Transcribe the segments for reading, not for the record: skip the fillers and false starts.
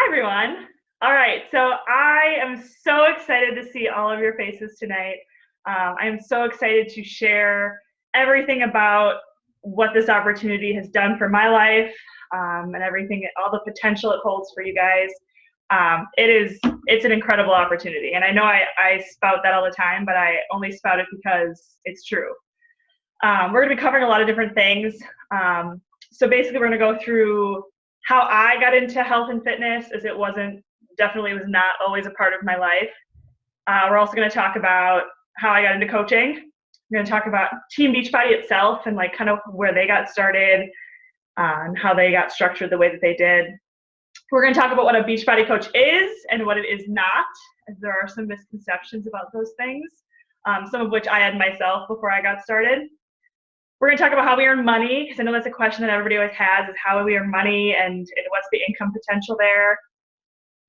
everyone. All right, so I am so excited to see all of your faces tonight. I am so excited to share everything about what this opportunity has done for my life, and everything, all the potential it holds for you guys. It's an incredible opportunity, and I know I spout that all the time, but I only spout it because it's true. We're going to be covering a lot of different things. So basically, we're going to go through how I got into health and fitness, as it definitely was not always a part of my life. We're also going to talk about how I got into coaching. We're going to talk about Team Beachbody itself and like kind of where they got started, and how they got structured the way that they did. We're going to talk about what a Beachbody coach is and what it is not, as there are some misconceptions about those things, some of which I had myself before I got started. We're going to talk about how we earn money, because I know that's a question that everybody always has, is how we earn money and what's the income potential there.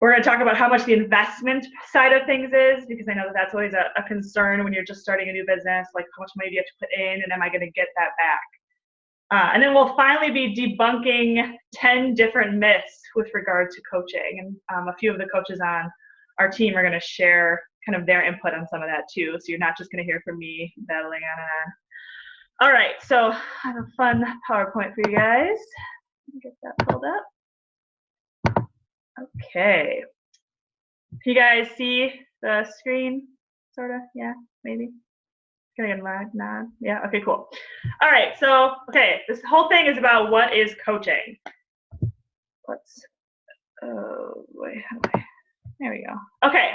We're going to talk about how much the investment side of things is, because I know that that's always a concern when you're just starting a new business, like how much money do you have to put in and am I going to get that back? And then we'll finally be debunking 10 different myths with regard to coaching. And a few of the coaches on our team are going to share kind of their input on some of that too. So you're not just going to hear from me battling on and on. All right, so I have a fun PowerPoint for you guys. Let me get that pulled up. Okay. Can you guys see the screen? Sort of? Yeah, maybe. Can I get a nod? Yeah, okay, cool. All right, so, this whole thing is about what is coaching. Oh, wait, there we go. Okay,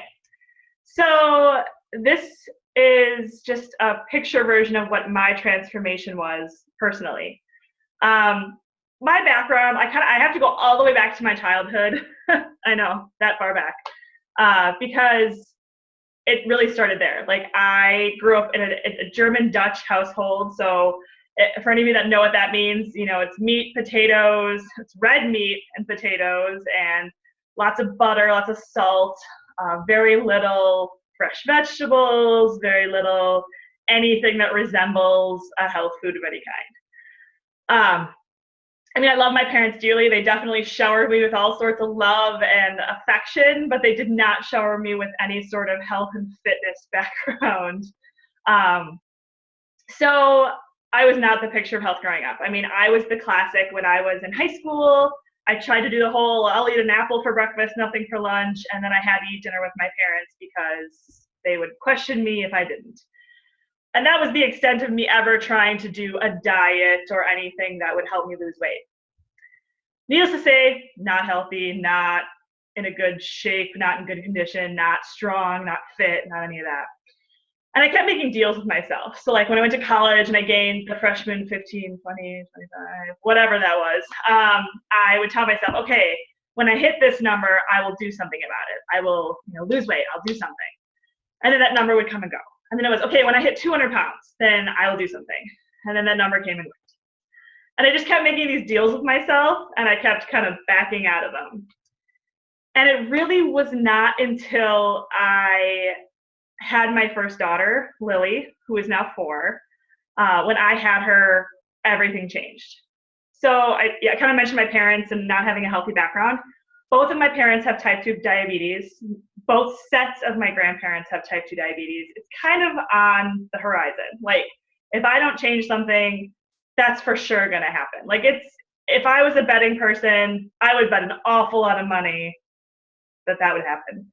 so this is just a picture version of what my transformation was personally. My background, I have to go all the way back to my childhood. I know, that far back, because it really started there. Like, I grew up in a German-Dutch household, so for any of you that know what that means, you know, it's meat, potatoes, it's red meat and potatoes, and lots of butter, lots of salt, very little fresh vegetables, very little anything that resembles a health food of any kind. I mean, I love my parents dearly. They definitely showered me with all sorts of love and affection, but they did not shower me with any sort of health and fitness background. So I was not the picture of health growing up. I mean, I was the classic when I was in high school. I tried to do the whole, I'll eat an apple for breakfast, nothing for lunch, and then I had to eat dinner with my parents because they would question me if I didn't. And that was the extent of me ever trying to do a diet or anything that would help me lose weight. Needless to say, not healthy, not in a good shape, not in good condition, not strong, not fit, not any of that. And I kept making deals with myself. So like when I went to college and I gained the freshman 15, 20, 25, whatever that was, I would tell myself, okay, when I hit this number, I will do something about it. I will, lose weight, I'll do something. And then that number would come and go. And then it was, okay, when I hit 200 pounds, then I will do something. And then that number came and went. And I just kept making these deals with myself, and I kept kind of backing out of them. And it really was not until I had my first daughter, Lily, who is now 4, when I had her, everything changed. So I kind of mentioned my parents and not having a healthy background. Both of my parents have type 2 diabetes. Both sets of my grandparents have type 2 diabetes. It's kind of on the horizon. Like, if I don't change something, that's for sure going to happen. Like, if I was a betting person, I would bet an awful lot of money that would happen.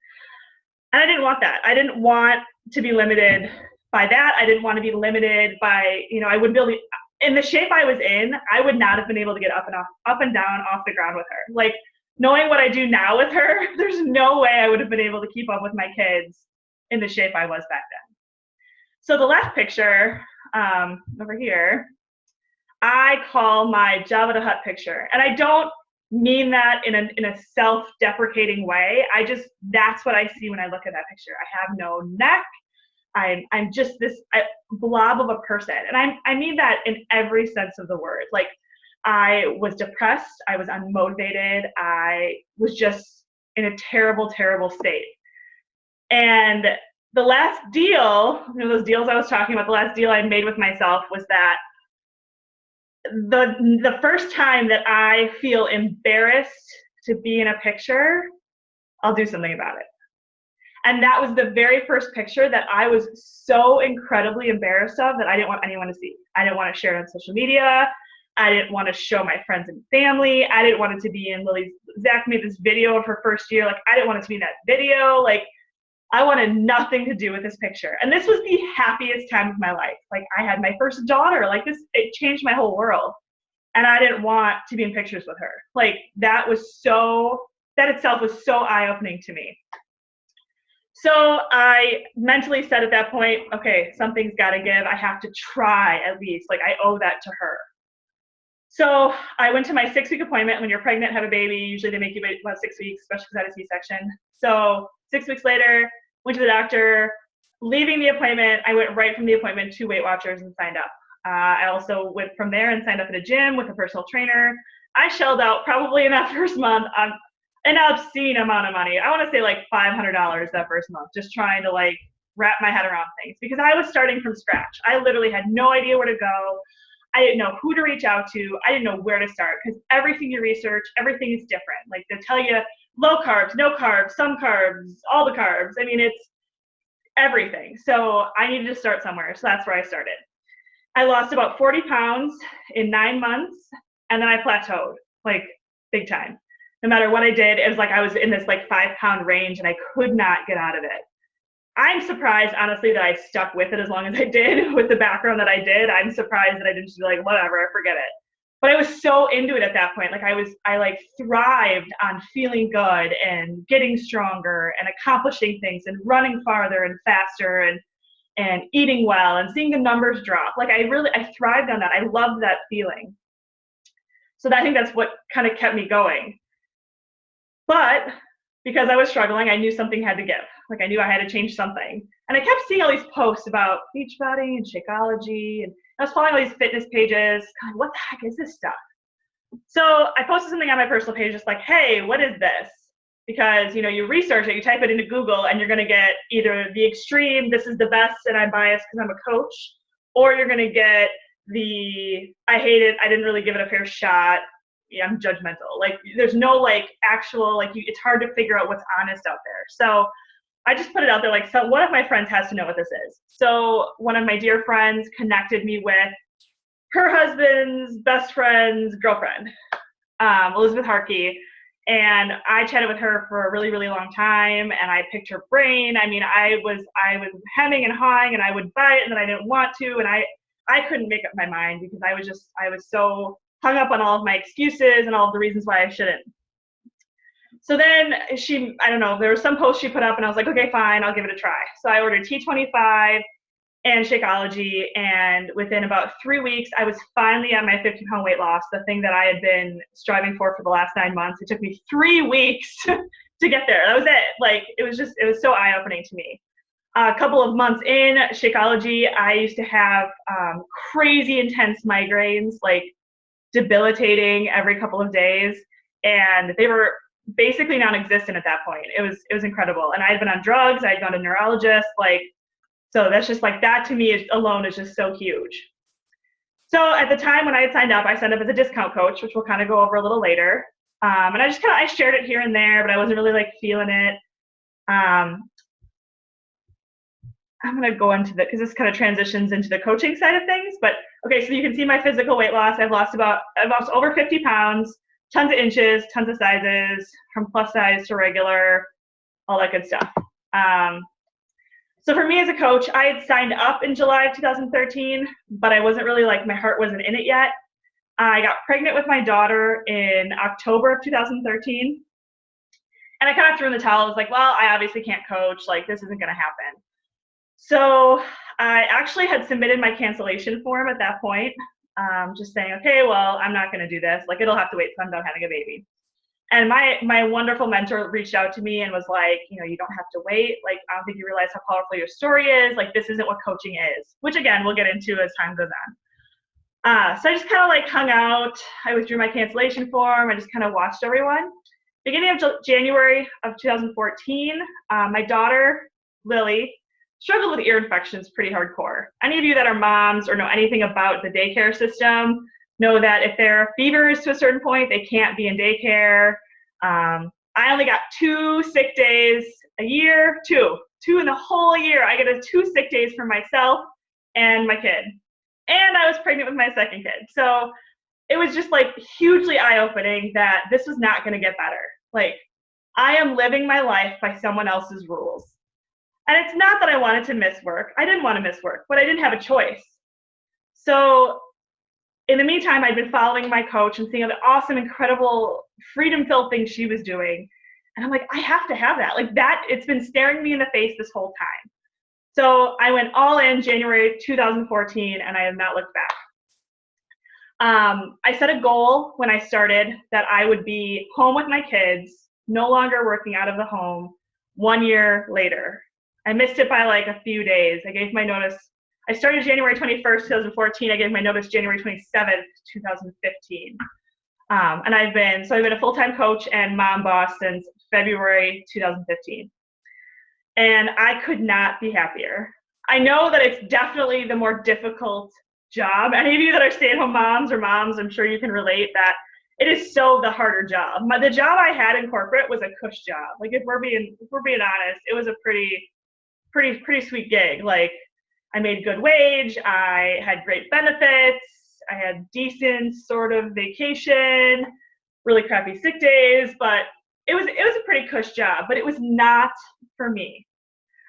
And I didn't want that. I didn't want to be limited by that. I didn't want to be limited by, I wouldn't be able to, in the shape I was in, I would not have been able to get up and down off the ground with her. Like, knowing what I do now with her, there's no way I would have been able to keep up with my kids in the shape I was back then. So the left picture, over here, I call my Jabba the Hutt picture. And I don't mean that in a self-deprecating way. That's what I see when I look at that picture. I have no neck. I'm just this blob of a person. And I mean that in every sense of the word. Like, I was depressed, I was unmotivated, I was just in a terrible, terrible state. And the last deal, those deals I was talking about, the last deal I made with myself was that the first time that I feel embarrassed to be in a picture I'll do something about it. And that was the very first picture that I was so incredibly embarrassed of that I didn't want anyone to see. I didn't want to share it on social media. I didn't want to show my friends and family. I didn't want it to be in Lily's, Zach made this video of her first year. Like, I didn't want it to be in that video. Like, I wanted nothing to do with this picture. And this was the happiest time of my life. Like, I had my first daughter. Like, this, it changed my whole world. And I didn't want to be in pictures with her. Like, that itself was so eye-opening to me. So I mentally said at that point, okay, something's got to give. I have to try at least. Like, I owe that to her. So I went to my 6-week appointment. When you're pregnant, have a baby, usually they make you wait about 6 weeks, especially because I had a C-section. So 6 weeks later, went to the doctor. Leaving the appointment, I went right from the appointment to Weight Watchers and signed up. I also went from there and signed up at a gym with a personal trainer. I shelled out probably in that first month an obscene amount of money. I want to say like $500 that first month, just trying to like wrap my head around things because I was starting from scratch. I literally had no idea where to go. I didn't know who to reach out to. I didn't know where to start because everything you research, everything is different. Like they tell you low carbs, no carbs, some carbs, all the carbs. I mean, it's everything. So I needed to start somewhere. So that's where I started. I lost about 40 pounds in 9 months and then I plateaued like big time. No matter what I did, it was like I was in this like 5-pound range and I could not get out of it. I'm surprised, honestly, that I stuck with it as long as I did with the background that I did. I'm surprised that I didn't just be like, whatever, forget it. But I was so into it at that point. Like I like thrived on feeling good and getting stronger and accomplishing things and running farther and faster and eating well and seeing the numbers drop. Like I thrived on that. I loved that feeling. So I think that's what kind of kept me going. But because I was struggling, I knew something had to give. Like I knew I had to change something. And I kept seeing all these posts about Beachbody and Shakeology, and I was following all these fitness pages. God, what the heck is this stuff? So I posted something on my personal page just like, hey, what is this? Because, you know, you research it, you type it into Google, and you're going to get either the extreme, this is the best, and I'm biased because I'm a coach, or you're going to get the, I hate it, I didn't really give it a fair shot, yeah, I'm judgmental. Like there's no like actual, like it's hard to figure out what's honest out there. So I just put it out there like, so one of my friends has to know what this is. So one of my dear friends connected me with her husband's best friend's girlfriend, Elizabeth Harkey. And I chatted with her for a really, really long time and I picked her brain. I mean, I was hemming and hawing and I would buy it and then I didn't want to. And I couldn't make up my mind because I was so hung up on all of my excuses and all of the reasons why I shouldn't. So then I don't know, there was some post she put up and I was like, okay, fine, I'll give it a try. So I ordered T25 and Shakeology, and within about 3 weeks, I was finally at my 50-pound weight loss, the thing that I had been striving for the last 9 months. It took me 3 weeks to get there. That was it. Like, it was so eye-opening to me. A couple of months in Shakeology, I used to have crazy intense migraines, like debilitating every couple of days, and they were basically non-existent at that point. It was incredible. And I had been on drugs, I had gone to neurologists, like, so that's just like, that to me alone is just so huge. So at the time when I had signed up, I signed up as a discount coach, which we'll kind of go over a little later. And I shared it here and there, but I wasn't really like feeling it. I'm going to go into because this kind of transitions into the coaching side of things. But okay, so you can see my physical weight loss. I've lost over 50 pounds, tons of inches, tons of sizes, from plus size to regular, all that good stuff. So for me as a coach, I had signed up in July of 2013, but I wasn't really like, my heart wasn't in it yet. I got pregnant with my daughter in October of 2013. And I kind of threw in the towel. I was like, well, I obviously can't coach. Like, this isn't going to happen. So I actually had submitted my cancellation form at that point, just saying, okay, well, I'm not going to do this. Like, it'll have to wait till I'm done having a baby. And my wonderful mentor reached out to me and was like, you know, you don't have to wait. Like, I don't think you realize how powerful your story is. Like, this isn't what coaching is, which again, we'll get into as time goes on. So I just kind of like hung out. I withdrew my cancellation form. I just kind of watched everyone. Beginning of January of 2014, my daughter, Lily, struggled with ear infections pretty hardcore. Any of you that are moms or know anything about the daycare system know that if there are fevers to a certain point, they can't be in daycare. I only got 2 sick days a year, two in the whole year. I get 2 sick days for myself and my kid. And I was pregnant with my second kid. So it was just like hugely eye-opening that this was not going to get better. Like, I am living my life by someone else's rules. And it's not that I wanted to miss work. I didn't want to miss work, but I didn't have a choice. So in the meantime, I'd been following my coach and seeing all the awesome, incredible, freedom-filled things she was doing. And I'm like, I have to have that. Like that, it's been staring me in the face this whole time. So I went all in January 2014, and I have not looked back. I set a goal when I started that I would be home with my kids, no longer working out of the home 1 year later. I missed it by like a few days. I gave my notice. I started January 21st, 2014. I gave my notice January 27th, 2015. And I've been a full-time coach and mom boss since February 2015. And I could not be happier. I know that it's definitely the more difficult job. Any of you that are stay-at-home moms or moms, I'm sure you can relate that it is so the harder job. The job I had in corporate was a cush job. Like if we're being honest, it was a pretty sweet gig. Like I made good wage, I had great benefits, I had decent sort of vacation, really crappy sick days, but it was a pretty cush job, but it was not for me.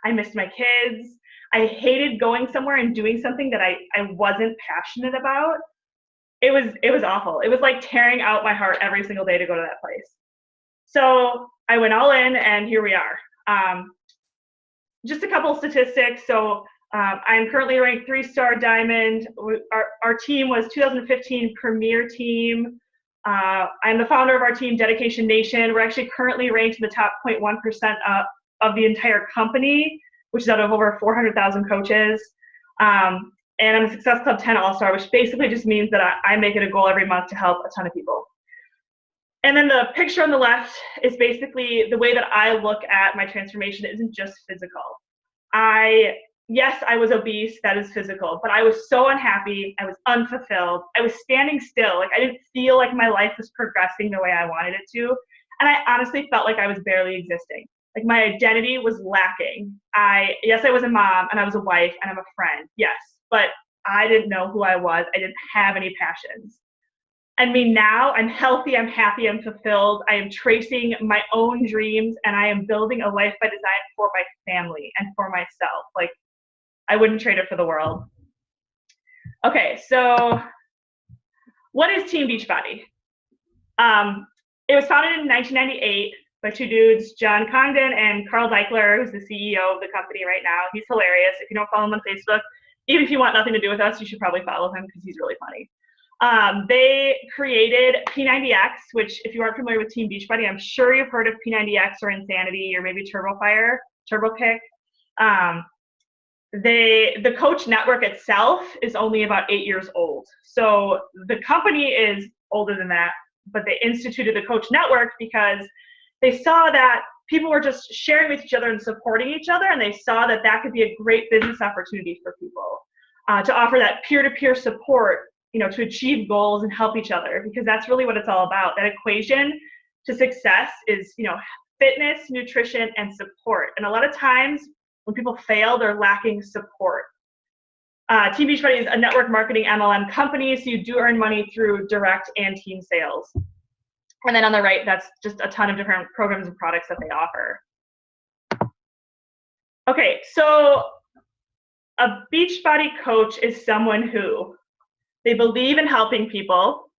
I missed my kids. I hated going somewhere and doing something that I wasn't passionate about. It was awful. It was like tearing out my heart every single day to go to that place. So I went all in, and here we are. Just a couple statistics. So I'm currently ranked 3-star diamond. Our team was 2015 premier team. I'm the founder of our team, Dedication Nation. We're actually currently ranked in the top 0.1% of the entire company, which is out of over 400,000 coaches. And I'm a Success Club 10 All-Star, which basically just means that I make it a goal every month to help a ton of people. And then the picture on the left is basically the way that I look at my transformation. It isn't just physical. Yes, I was obese, that is physical, but I was so unhappy, I was unfulfilled, I was standing still, like I didn't feel like my life was progressing the way I wanted it to, and I honestly felt like I was barely existing. Like my identity was lacking. Yes, I was a mom, and I was a wife, and I'm a friend, yes, but I didn't know who I was, I didn't have any passions. And me now, I'm healthy, I'm happy, I'm fulfilled, I am tracing my own dreams, and I am building a life by design for my family and for myself. Like, I wouldn't trade it for the world. Okay, so what is Team Beachbody? It was founded in 1998 by 2 dudes, John Congdon and Carl Daikeler, who's the CEO of the company right now. He's hilarious. If you don't follow him on Facebook, even if you want nothing to do with us, you should probably follow him because he's really funny. They created P90X, which if you aren't familiar with Team Beachbody, I'm sure you've heard of P90X or Insanity or maybe Turbo Kick. The coach network itself is only about 8 years old. So the company is older than that, but they instituted the coach network because they saw that people were just sharing with each other and supporting each other, and they saw that that could be a great business opportunity for people to offer that peer-to-peer support, to achieve goals and help each other, because that's really what it's all about. That equation to success is, fitness, nutrition, and support. And a lot of times when people fail, they're lacking support. Team Beachbody is a network marketing MLM company, so you do earn money through direct and team sales. And then on the right, that's just a ton of different programs and products that they offer. Okay, so a Beachbody coach is someone who they believe in helping people.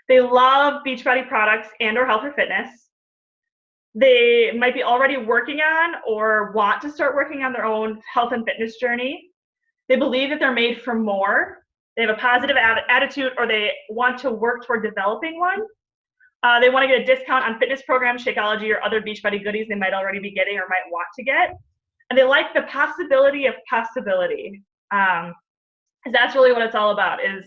They love Beachbody products and or health or fitness. They might be already working on or want to start working on their own health and fitness journey. They believe that they're made for more. They have a positive attitude, or they want to work toward developing one. They want to get a discount on fitness programs, Shakeology, or other Beachbody goodies they might already be getting or might want to get. And they like the possibility of possibility. Because that's really what it's all about. Is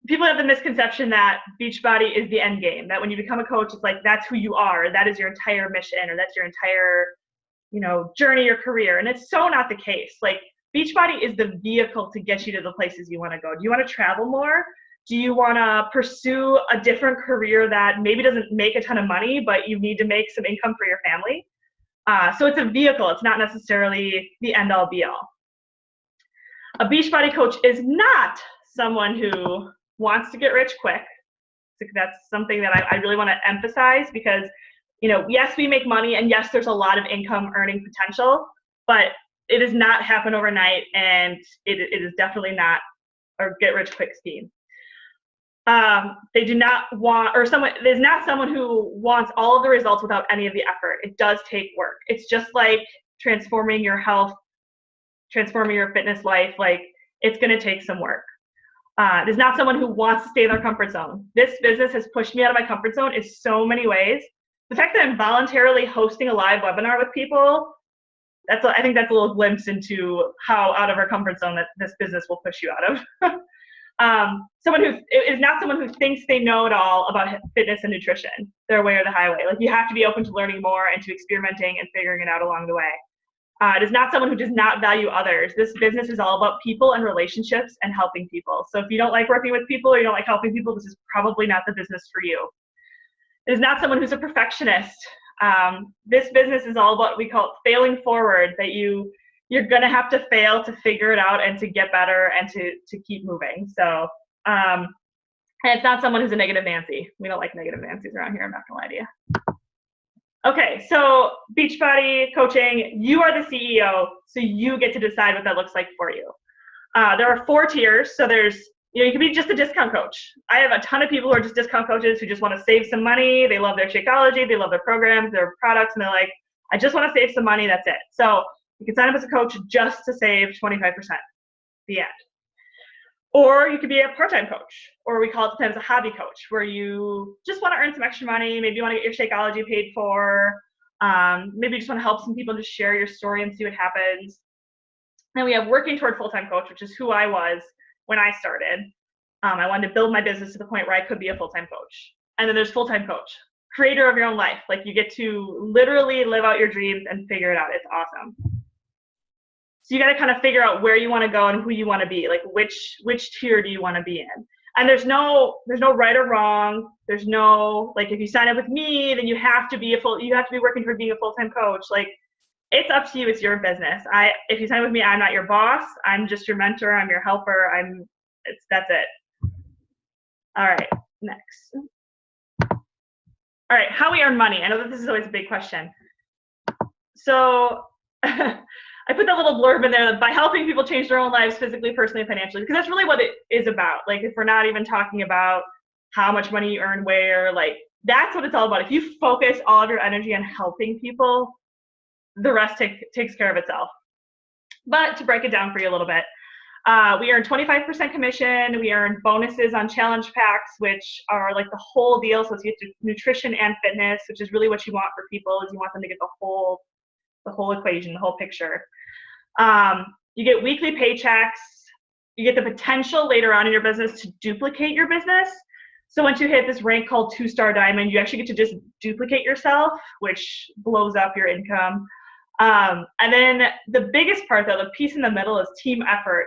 people have the misconception that Beachbody is the end game, that when you become a coach, it's like that's who you are, that is your entire mission, or that's your entire, journey or career. And it's so not the case. Like Beachbody is the vehicle to get you to the places you want to go. Do you want to travel more? Do you want to pursue a different career that maybe doesn't make a ton of money, but you need to make some income for your family? So it's a vehicle. It's not necessarily the end-all be-all. A Beachbody coach is not someone who wants to get rich quick. That's something that I really want to emphasize, because, yes, we make money, and yes, there's a lot of income earning potential, but it does not happen overnight, and it is definitely not a get rich quick scheme. They do not want, or someone, there's not someone who wants all of the results without any of the effort. It does take work. It's just like transforming your health, transforming your fitness life. Like, it's going to take some work. There's not someone who wants to stay in their comfort zone. This business has pushed me out of my comfort zone in so many ways. The fact that I'm voluntarily hosting a live webinar with people, I think that's a little glimpse into how out of our comfort zone that this business will push you out of. Someone who is not someone who thinks they know it all about fitness and nutrition, their way or the highway. Like, you have to be open to learning more and to experimenting and figuring it out along the way. It is not someone who does not value others. This business is all about people and relationships and helping people. So if you don't like working with people or you don't like helping people, this is probably not the business for you. It is not someone who's a perfectionist. This business is all about, we call it failing forward, that you're going to have to fail to figure it out and to get better and to keep moving. So, and it's not someone who's a negative Nancy. We don't like negative Nancys around here, I'm not going to lie to you. Okay, so Beachbody coaching, you are the CEO, so you get to decide what that looks like for you. There are 4 tiers. So there's, you can be just a discount coach. I have a ton of people who are just discount coaches who just want to save some money. They love their Shakeology, they love their programs, their products, and they're like, I just want to save some money, that's it. So you can sign up as a coach just to save 25%, the end. Or you could be a part-time coach, or we call it sometimes a hobby coach, where you just want to earn some extra money. Maybe you want to get your Shakeology paid for. Maybe you just want to help some people, just share your story and see what happens. Then we have working toward full-time coach, which is who I was when I started. I wanted to build my business to the point where I could be a full-time coach. And then there's full-time coach, creator of your own life. Like, you get to literally live out your dreams and figure it out. It's awesome. So you got to kind of figure out where you want to go and who you want to be. Like, which tier do you want to be in? And there's no right or wrong. There's no, like, if you sign up with me, then you have to be working toward being a full-time coach. Like, it's up to you. It's your business. If you sign up with me, I'm not your boss. I'm just your mentor. I'm your helper. That's it. All right, next. All right, how we earn money. I know that this is always a big question. So I put that little blurb in there, that by helping people change their own lives physically, personally, and financially, because that's really what it is about. Like, if we're not even talking about how much money you earn where, like, that's what it's all about. If you focus all of your energy on helping people, the rest takes care of itself. But to break it down for you a little bit, we earn 25% commission. We earn bonuses on challenge packs, which are like the whole deal. So it's you get to nutrition and fitness, which is really what you want for people, is you want them to get the whole equation, the whole picture. You get weekly paychecks. You get the potential later on in your business to duplicate your business. So once you hit this rank called 2-star diamond, you actually get to just duplicate yourself, which blows up your income. And then the biggest part, though, the piece in the middle, is team effort.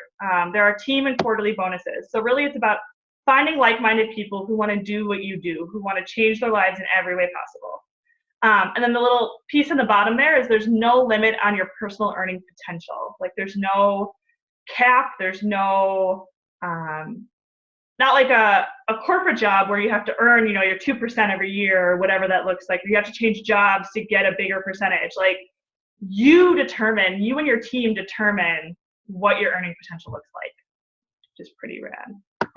There are team and quarterly bonuses. So really it's about finding like-minded people who want to do what you do, who want to change their lives in every way possible. And then the little piece in the bottom there is there's no limit on your personal earning potential. Like, there's no cap. There's no, not like a corporate job where you have to earn, your 2% every year or whatever that looks like. You have to change jobs to get a bigger percentage. Like, you and your team determine what your earning potential looks like, which is pretty rad.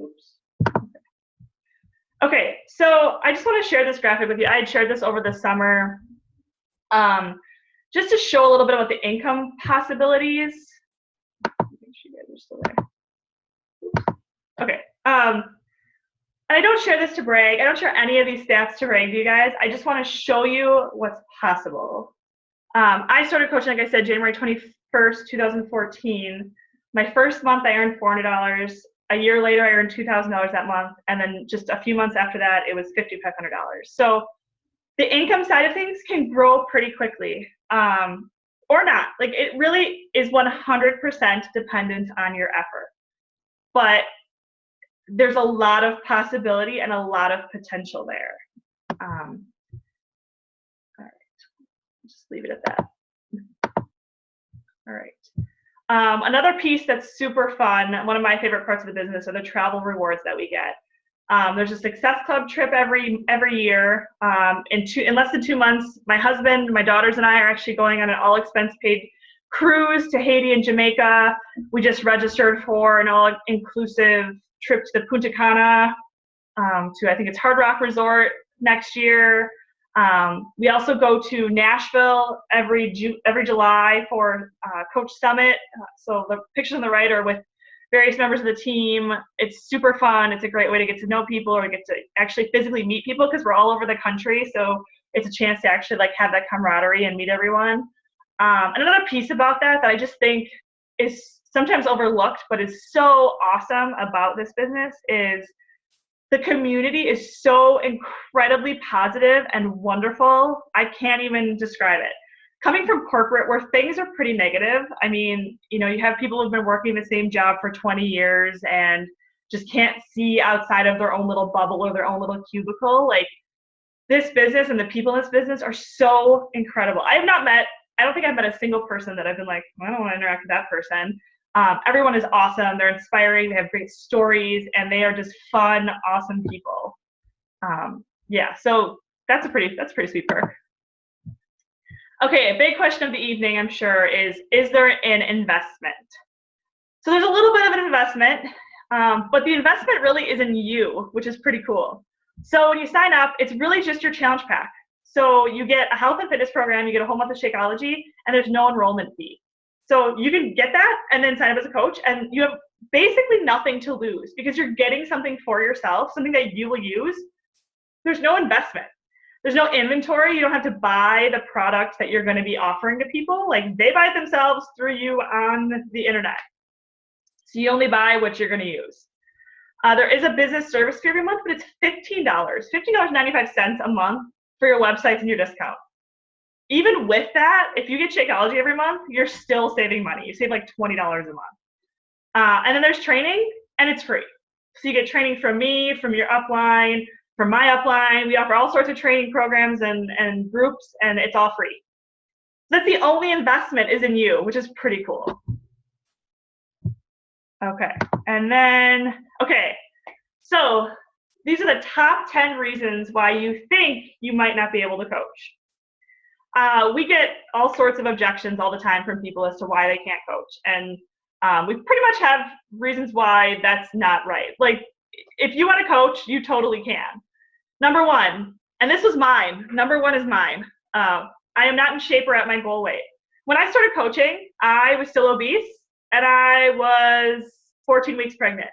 Oops. Okay, so I just want to share this graphic with you. I had shared this over the summer just to show a little bit about the income possibilities. I think you guys are still there. Oops. Okay. And I don't share this to brag. I don't share any of these stats to brag to you guys. I just want to show you what's possible. I started coaching, like I said, January 21st, 2014. My first month, I earned $400. A year later, I earned $2,000 that month. And then just a few months after that, it was $5,500. So the income side of things can grow pretty quickly, or not. Like, it really is 100% dependent on your effort. But there's a lot of possibility and a lot of potential there. All right, just leave it at that. All right. Another piece that's super fun, one of my favorite parts of the business, are the travel rewards that we get. There's a Success Club trip every year. In less than 2 months, my husband, my daughters, and I are actually going on an all-expense-paid cruise to Haiti and Jamaica. We just registered for an all-inclusive trip to the Punta Cana, to I think it's Hard Rock Resort next year. We also go to Nashville every July for Coach Summit. So the pictures on the right are with various members of the team. It's super fun. It's a great way to get to know people or get to actually physically meet people because we're all over the country. So it's a chance to actually like have that camaraderie and meet everyone. And another piece about that I just think is sometimes overlooked, but is so awesome about this business is the community is so incredibly positive and wonderful. I can't even describe it. Coming from corporate where things are pretty negative, I mean, you know, you have people who've been working the same job for 20 years and just can't see outside of their own little bubble or their own little cubicle. Like, this business and the people in this business are so incredible. I don't think I've met a single person that I've been like, I don't want to interact with that person. Everyone is awesome. They're inspiring. They have great stories, and they are just fun, awesome people. Yeah, so that's a pretty sweet perk. Okay, a big question of the evening, I'm sure, is there an investment? So there's a little bit of an investment, but the investment really is in you, which is pretty cool. So when you sign up, it's really just your challenge pack. So you get a health and fitness program, you get a whole month of Shakeology, and there's no enrollment fee. So you can get that and then sign up as a coach, and you have basically nothing to lose because you're getting something for yourself, something that you will use. There's no investment. There's no inventory. You don't have to buy the product that you're going to be offering to people. Like, they buy it themselves through you on the internet. So you only buy what you're going to use. There is a business service fee every month, but it's $15, $15.95 a month for your websites and your discount. Even with that, if you get Shakeology every month, you're still saving money. You save like $20 a month. And then there's training, and it's free. So you get training from me, from your upline, from my upline. We offer all sorts of training programs and groups, and it's all free. So that's the only investment is in you, which is pretty cool. Okay, and then, so these are the top 10 reasons why you think you might not be able to coach. We get all sorts of objections all the time from people as to why they can't coach. And we pretty much have reasons why that's not right. Like, if you want to coach, you totally can. Number one, and this was mine. Number one is mine. I am not in shape or at my goal weight. When I started coaching, I was still obese, and I was 14 weeks pregnant.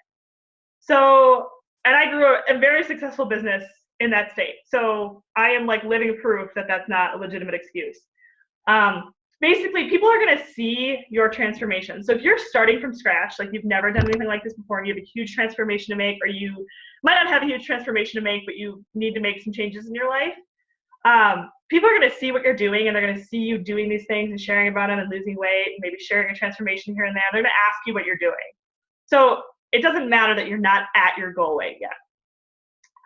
So, and I grew a very successful business in that state. So I am like living proof that that's not a legitimate excuse. Basically, people are going to see your transformation. So if you're starting from scratch, like you've never done anything like this before, and you have a huge transformation to make, or you might not have a huge transformation to make, but you need to make some changes in your life, people are going to see what you're doing, and they're going to see you doing these things and sharing about them and losing weight, and maybe sharing a transformation here and there. They're going to ask you what you're doing. So it doesn't matter that you're not at your goal weight yet.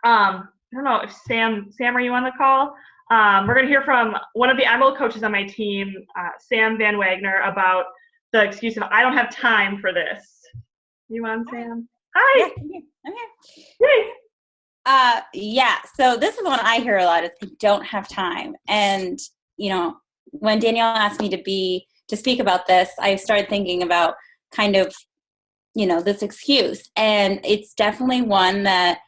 I don't know if Sam, are you on the call? We're going to hear from one of the Emerald coaches on my team, Sam Van Wagner, about the excuse of, I don't have time for this. You on, Sam? Hi. Yeah, I'm here. Hey. Yeah, so this is one I hear a lot is I don't have time. And, you know, when Danielle asked me to speak about this, I started thinking about kind of, you know, this excuse. And it's definitely one that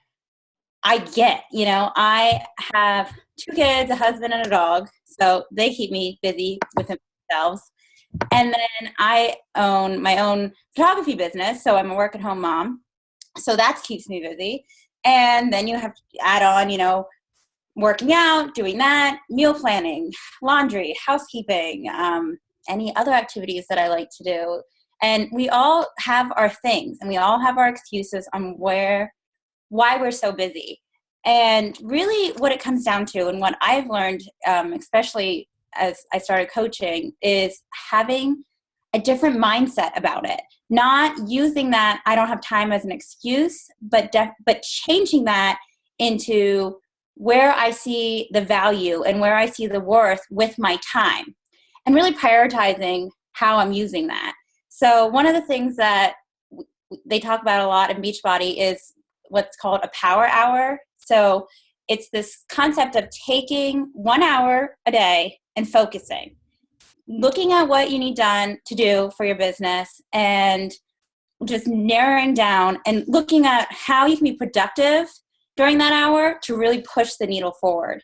I get. You know, I have 2 kids, a husband, and a dog, so they keep me busy with themselves. And then I own my own photography business, so I'm a work-at-home mom, so that keeps me busy. And then you have to add on, you know, working out, doing that, meal planning, laundry, housekeeping, any other activities that I like to do. And we all have our things, and we all have our excuses on why we're so busy. And really what it comes down to, and what I've learned, especially as I started coaching, is having a different mindset about it. not using that I don't have time as an excuse, but changing that into where I see the value and where I see the worth with my time, and really prioritizing how I'm using that. So one of the things that they talk about a lot in Beachbody is what's called a power hour. So it's this concept of taking 1 hour a day and focusing, looking at what you need done to do for your business, and just narrowing down and looking at how you can be productive during that hour to really push the needle forward.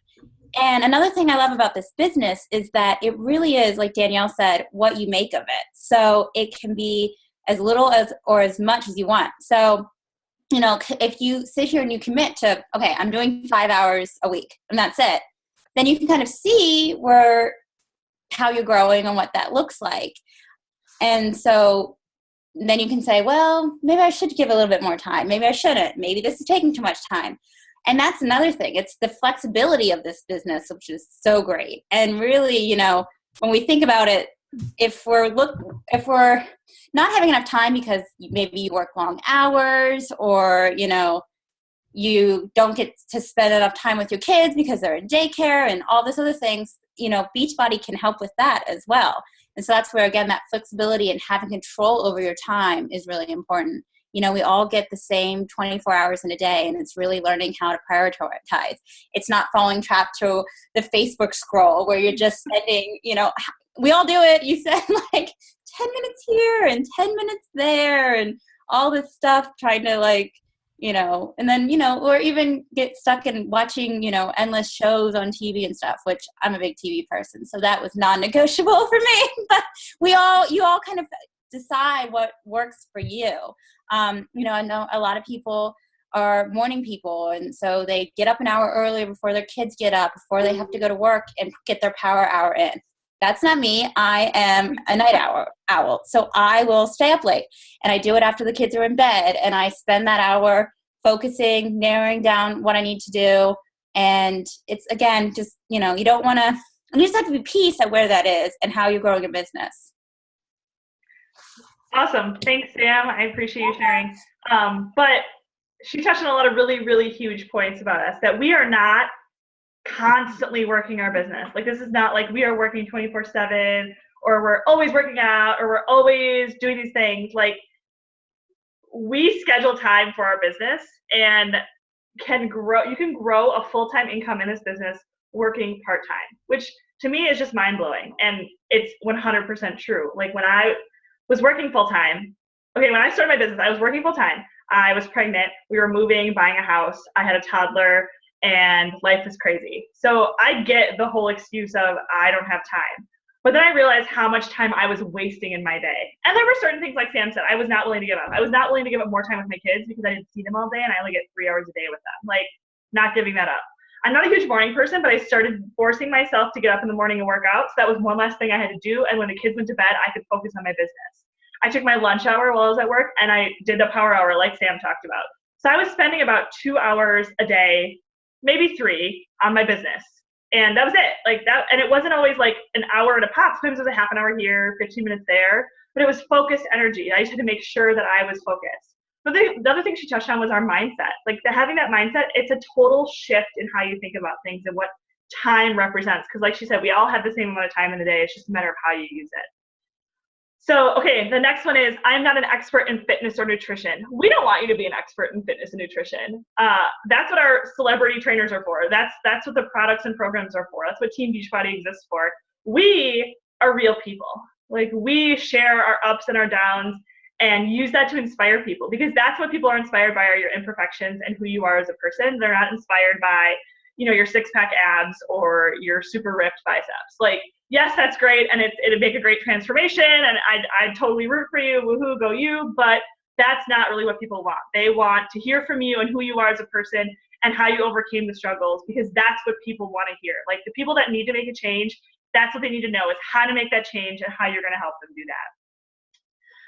And another thing I love about this business is that it really is, like Danielle said, what you make of it. So it can be as little as or as much as you want. So, you know, if you sit here and you commit to, okay, I'm doing 5 hours a week and that's it, then you can kind of see how you're growing and what that looks like. And so then you can say, well, maybe I should give a little bit more time. Maybe I shouldn't. Maybe this is taking too much time. And that's another thing. It's the flexibility of this business, which is so great. And really, you know, when we think about it, if we're not having enough time because maybe you work long hours, or, you know, you don't get to spend enough time with your kids because they're in daycare and all these other things, you know, Beachbody can help with that as well. And so that's where, again, that flexibility and having control over your time is really important. You know, we all get the same 24 hours in a day, and it's really learning how to prioritize. It's not falling trapped to the Facebook scroll where you're just spending, you know, we all do it. You said like 10 minutes here and 10 minutes there and all this stuff, trying to, like, you know, and then, you know, or even get stuck in watching, you know, endless shows on TV and stuff, which I'm a big TV person. So that was non-negotiable for me, but you all kind of decide what works for you. You know, I know a lot of people are morning people, and so they get up an hour earlier before their kids get up, before they have to go to work and get their power hour in. That's not me. I am a night owl. So I will stay up late, and I do it after the kids are in bed, and I spend that hour focusing, narrowing down what I need to do. And it's, again, just, you know, you just have to be peace at where that is and how you're growing your business. Awesome. Thanks, Sam. I appreciate you sharing. But she touched on a lot of really, really huge points about us, that we are not constantly working our business. Like, this is not like we are working 24/7, or we're always working out, or we're always doing these things. Like, we schedule time for our business and you can grow a full-time income in this business working part-time, which to me is just mind-blowing. And it's 100% true. Like, when I was working full-time, when I started my business, I was working full-time. I was pregnant. We were moving, buying a house. I had a toddler, and life is crazy. So I get the whole excuse of I don't have time. But then I realized how much time I was wasting in my day. And there were certain things, like Sam said, I was not willing to give up. I was not willing to give up more time with my kids because I didn't see them all day and I only get 3 hours a day with them. Like, not giving that up. I'm not a huge morning person, but I started forcing myself to get up in the morning and work out. So that was one less thing I had to do. And when the kids went to bed, I could focus on my business. I took my lunch hour while I was at work, and I did the power hour like Sam talked about. So I was spending about 2 hours a day, maybe 3, on my business. And that was it. Like that, and it wasn't always like an hour at a pop. Sometimes it was a half an hour here, 15 minutes there, but it was focused energy. I just had to make sure that I was focused. But the other thing she touched on was our mindset. Like, having that mindset, it's a total shift in how you think about things and what time represents. Because like she said, we all have the same amount of time in the day. It's just a matter of how you use it. So, okay, the next one is, I'm not an expert in fitness or nutrition. We don't want you to be an expert in fitness and nutrition. That's what our celebrity trainers are for. That's what the products and programs are for. That's what Team Beachbody exists for. We are real people. Like, we share our ups and our downs and use that to inspire people, because that's what people are inspired by, are your imperfections and who you are as a person. They're not inspired by, you know, your 6-pack abs or your super ripped biceps. Like, yes, that's great, and it'd make a great transformation, and I'd totally root for you, woohoo, go you, but that's not really what people want. They want to hear from you and who you are as a person and how you overcame the struggles, because that's what people want to hear. Like, the people that need to make a change, that's what they need to know, is how to make that change and how you're going to help them do that.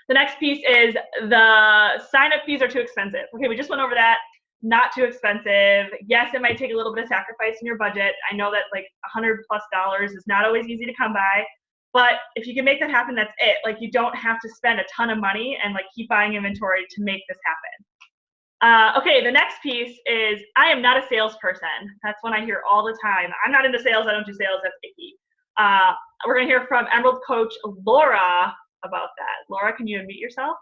The next piece is the sign-up fees are too expensive. Okay, we just went over that. Not too expensive. Yes, it might take a little bit of sacrifice in your budget. I know that like $100+ is not always easy to come by, But if you can make that happen, that's it. Like, you don't have to spend a ton of money and like keep buying inventory to make this happen. Okay, the next piece is I am not a salesperson. That's one I hear all the time. I'm not into sales. I don't do sales. That's icky. We're going to hear from Emerald coach Laura about that. Laura, can you unmute yourself?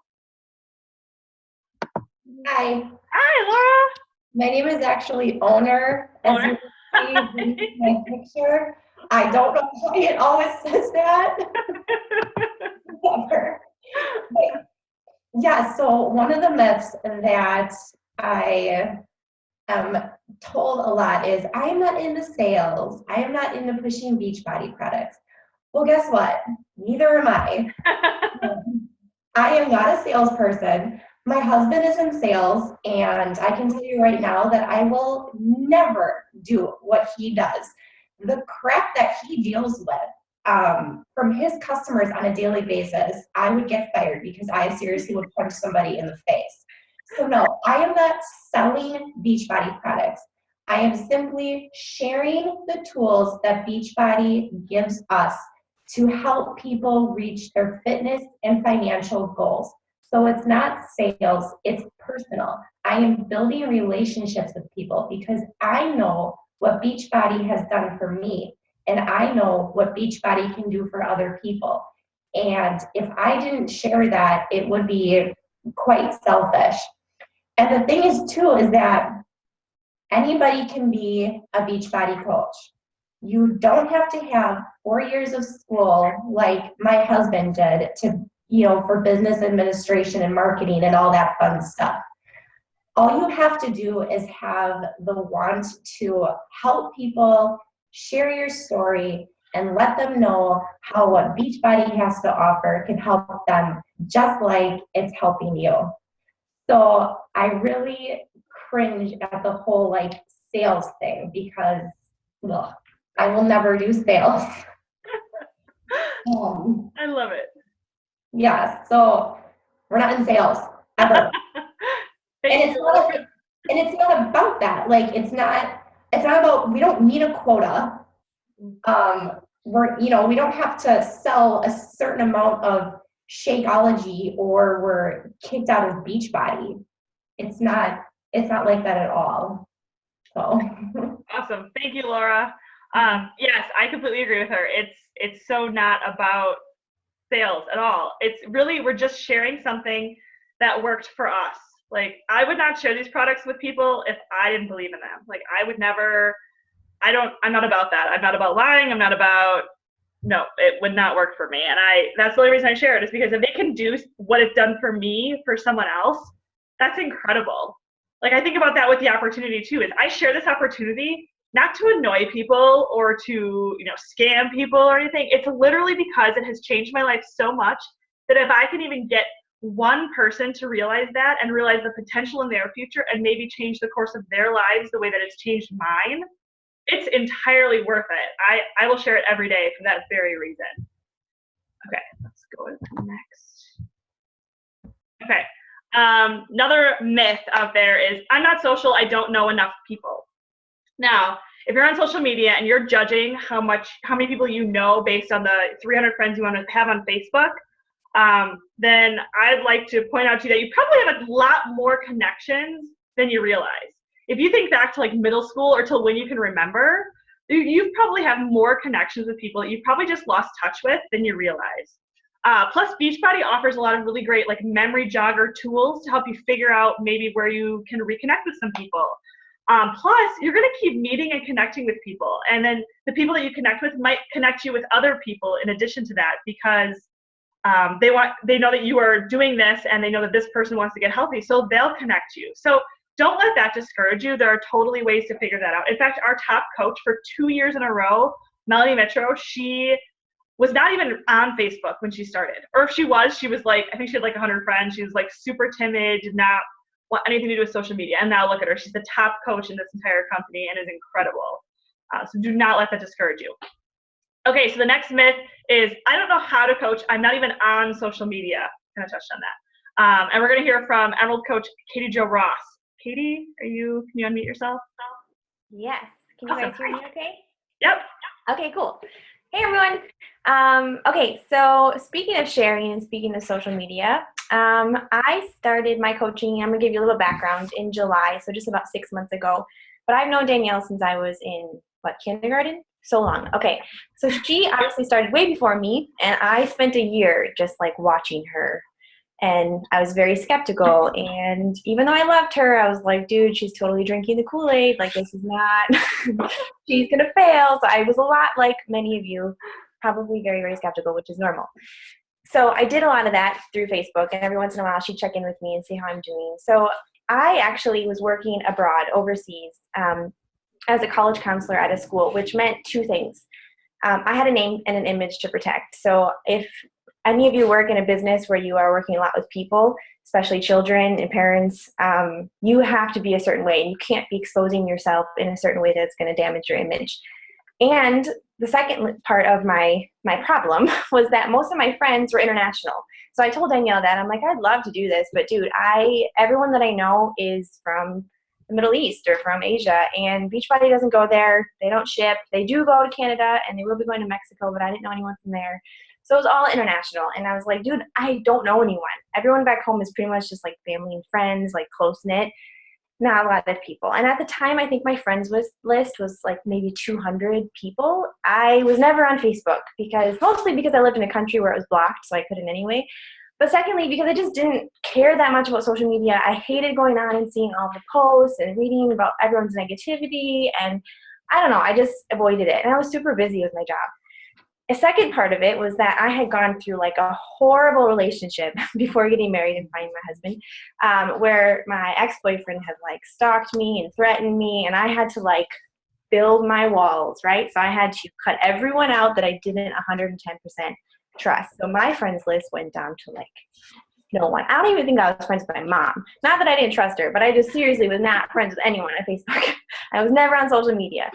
Hi. Hi, Laura. My name is actually Owner, as you can see in my picture. I don't know why it always says that. Never. But, yeah, so one of the myths that I am told a lot is I am not into sales. I am not into pushing Beachbody products. Well, guess what? Neither am I. I am not a salesperson. My husband is in sales, and I can tell you right now that I will never do what he does. The crap that he deals with from his customers on a daily basis, I would get fired because I seriously would punch somebody in the face. So no, I am not selling Beachbody products. I am simply sharing the tools that Beachbody gives us to help people reach their fitness and financial goals. So it's not sales, it's personal. I am building relationships with people because I know what Beachbody has done for me, and I know what Beachbody can do for other people. And if I didn't share that, it would be quite selfish. And the thing is too, is that anybody can be a Beachbody coach. You don't have to have 4 years of school like my husband did to, for business administration and marketing and all that fun stuff. All you have to do is have the want to help people, share your story, and let them know how what Beachbody has to offer can help them just like it's helping you. So I really cringe at the whole sales thing because I will never do sales. I love it. Yeah, so we're not in sales ever. And it's not about that. It's not about, we don't need a quota. We don't have to sell a certain amount of Shakeology or we're kicked out of Beachbody. It's not like that at all. So awesome. Thank you, Laura. Yes, I completely agree with her. It's so not about sales at all. It's really, we're just sharing something that worked for us. I would not share these products with people if I didn't believe in them. I would never, I'm not about that. I'm not about lying. No, it would not work for me. And that's the only reason I share it is because if they can do what it's done for me, for someone else, that's incredible. I think about that with the opportunity too, is I share this opportunity not to annoy people or to, scam people or anything. It's literally because it has changed my life so much that if I can even get one person to realize that and realize the potential in their future and maybe change the course of their lives the way that it's changed mine, it's entirely worth it. I will share it every day for that very reason. Okay, let's go to the next. Okay, another myth out there is I'm not social, I don't know enough people. Now, if you're on social media and you're judging how many people you know based on the 300 friends you want to have on Facebook, then I'd like to point out to you that you probably have a lot more connections than you realize. If you think back to middle school or till when you can remember, you probably have more connections with people that you probably just lost touch with than you realize. Plus, Beachbody offers a lot of really great memory jogger tools to help you figure out maybe where you can reconnect with some people. Plus, you're going to keep meeting and connecting with people, and then the people that you connect with might connect you with other people in addition to that because they know that you are doing this and they know that this person wants to get healthy, so they'll connect you. So don't let that discourage you. There are totally ways to figure that out. In fact, our top coach for 2 years in a row, Melanie Mitro, she was not even on Facebook when she started. Or if she was I think she had 100 friends. She was super timid, did not want anything to do with social media. And now look at her. She's the top coach in this entire company and is incredible. So do not let that discourage you. Okay, so the next myth is I don't know how to coach. I'm not even on social media. Kind of touched on that. And we're going to hear from Emerald coach Katie Jo Ross. Katie, can you unmute yourself? Yes. Can you guys hear me okay? Yep. Okay, cool. Hey everyone. Okay, so speaking of sharing and speaking of social media, I started my coaching. I'm gonna give you a little background in July, so just about 6 months ago. But I've known Danielle since I was in kindergarten? So long. Okay, so she obviously started way before me, and I spent a year just like watching her, and I was very skeptical. And even though I loved her, I was like, dude, she's totally drinking the Kool-Aid. Like, this is not, she's gonna fail. So I was a lot like many of you, probably very, very skeptical, which is normal. So I did a lot of that through Facebook, and every once in a while she'd check in with me and see how I'm doing. So I actually was working abroad, overseas, as a college counselor at a school, which meant two things. I had a name and an image to protect. So if any of you work in a business where you are working a lot with people, especially children and parents, you have to be a certain way, and you can't be exposing yourself in a certain way that's going to damage your image. And the second part of my problem was that most of my friends were international. So I told Danielle that. I'm like, I'd love to do this, but dude, everyone that I know is from the Middle East or from Asia, and Beachbody doesn't go there. They don't ship. They do go to Canada, and they will be going to Mexico, but I didn't know anyone from there. So it was all international. And I was like, dude, I don't know anyone. Everyone back home is pretty much just like family and friends, like close knit. Not a lot of people. And at the time, I think my friends list was like maybe 200 people. I was never on Facebook mostly because I lived in a country where it was blocked, so I couldn't anyway. But secondly, because I just didn't care that much about social media. I hated going on and seeing all the posts and reading about everyone's negativity. And I don't know, I just avoided it. And I was super busy with my job. A second part of it was that I had gone through like a horrible relationship before getting married and finding my husband, where my ex-boyfriend had like stalked me and threatened me, and I had to like build my walls, right? So I had to cut everyone out that I didn't 110% trust. So my friends list went down to like no one. I don't even think I was friends with my mom. Not that I didn't trust her, but I just seriously was not friends with anyone on Facebook. I was never on social media.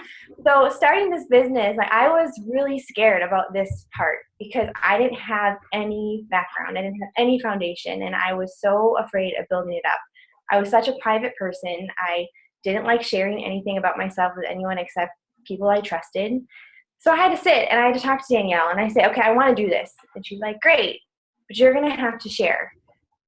So starting this business, like, I was really scared about this part because I didn't have any background. I didn't have any foundation, and I was so afraid of building it up. I was such a private person. I didn't like sharing anything about myself with anyone except people I trusted. So I had to sit and I had to talk to Danielle, and I say, okay, I want to do this. And she's like, great, but you're going to have to share.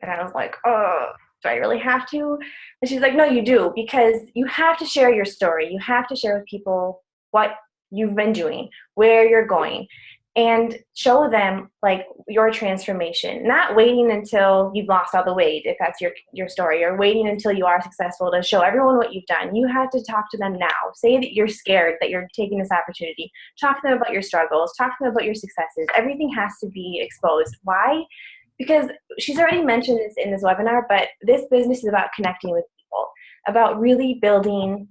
And I was like, oh, do I really have to? And she's like, no, you do, because you have to share your story. You have to share with people what you've been doing, where you're going, and show them like your transformation, not waiting until you've lost all the weight, if that's your story, or waiting until you are successful to show everyone what you've done. You have to talk to them now. Say that you're scared, that you're taking this opportunity. Talk to them about your struggles. Talk to them about your successes. Everything has to be exposed. Why? Because she's already mentioned this in this webinar, but this business is about connecting with people, about really building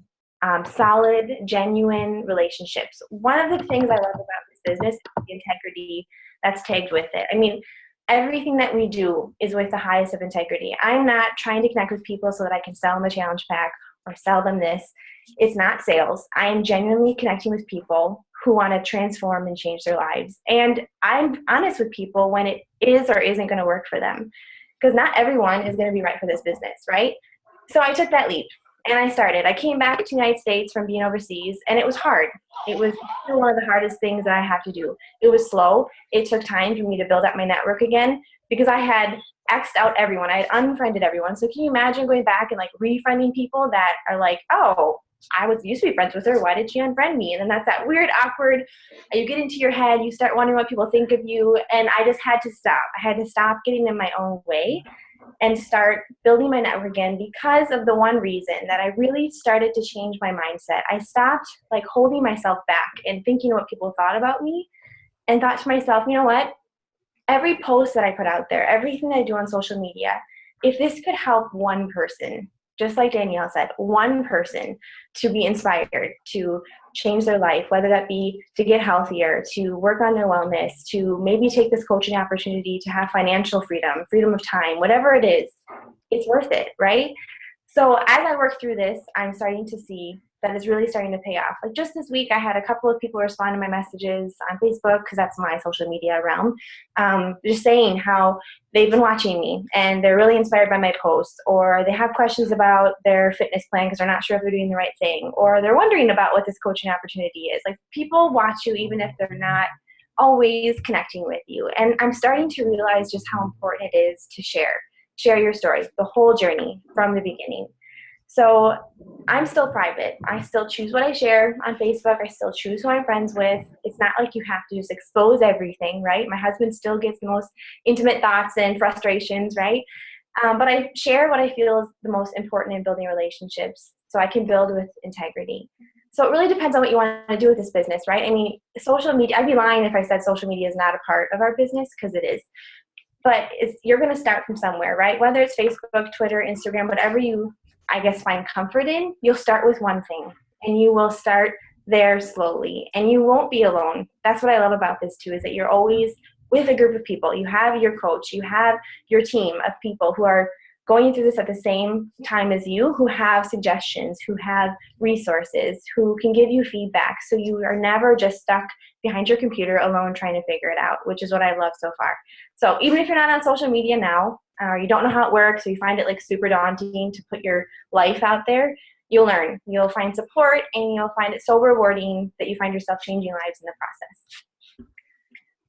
solid, genuine relationships. One of the things I love about this business is the integrity that's tagged with it. I mean, everything that we do is with the highest of integrity. I'm not trying to connect with people so that I can sell them a challenge pack or sell them this. It's not sales. I am genuinely connecting with people who want to transform and change their lives. And I'm honest with people when it is or isn't going to work for them, because not everyone is going to be right for this business, right? So I took that leap and I started. I came back to the United States from being overseas, and it was hard. It was still one of the hardest things that I have to do. It was slow. It took time for me to build up my network again, because I had X'd out everyone. I had unfriended everyone. So can you imagine going back and like refriending people that are like, oh, I used to be friends with her. Why did she unfriend me? And then that's that weird, awkward, you get into your head, you start wondering what people think of you. And I just had to stop. I had to stop getting in my own way and start building my network again, because of the one reason that I really started to change my mindset. I stopped like holding myself back and thinking what people thought about me, and thought to myself, you know what? Every post that I put out there, everything that I do on social media, if this could help one person, just like Danielle said, one person to be inspired, to change their life, whether that be to get healthier, to work on their wellness, to maybe take this coaching opportunity to have financial freedom, freedom of time, whatever it is, it's worth it, right? So as I work through this, I'm starting to see that it's really starting to pay off. Like just this week, I had a couple of people respond to my messages on Facebook, because that's my social media realm, just saying how they've been watching me and they're really inspired by my posts, or they have questions about their fitness plan because they're not sure if they're doing the right thing, or they're wondering about what this coaching opportunity is. Like, people watch you even if they're not always connecting with you. And I'm starting to realize just how important it is to share your story, the whole journey from the beginning. So I'm still private. I still choose what I share on Facebook. I still choose who I'm friends with. It's not like you have to just expose everything, right? My husband still gets the most intimate thoughts and frustrations, right? But I share what I feel is the most important in building relationships so I can build with integrity. So it really depends on what you want to do with this business, right? I mean, social media, I'd be lying if I said social media is not a part of our business, because it is. But you're going to start from somewhere, right? Whether it's Facebook, Twitter, Instagram, whatever you, I guess, find comfort in, you'll start with one thing, and you will start there slowly, and you won't be alone. That's what I love about this too, is that you're always with a group of people. You have your coach, you have your team of people who are going through this at the same time as you, who have suggestions, who have resources, who can give you feedback. So you are never just stuck behind your computer alone trying to figure it out, which is what I love so far. So even if you're not on social media now, or you don't know how it works, or you find it like super daunting to put your life out there, you'll learn. You'll find support, and you'll find it so rewarding that you find yourself changing lives in the process.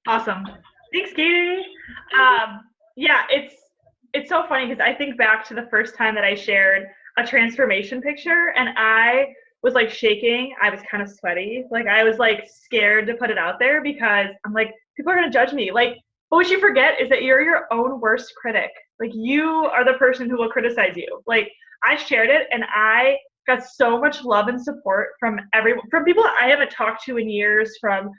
Awesome. Thanks, Katie. Yeah, it's so funny because I think back to the first time that I shared a transformation picture, and I was like shaking. I was kind of sweaty. Like I was like scared to put it out there because I'm like, people are going to judge me. Like, but what you forget is that you're your own worst critic. Like you are the person who will criticize you. Like I shared it, and I got so much love and support from everyone, from people I haven't talked to in years, from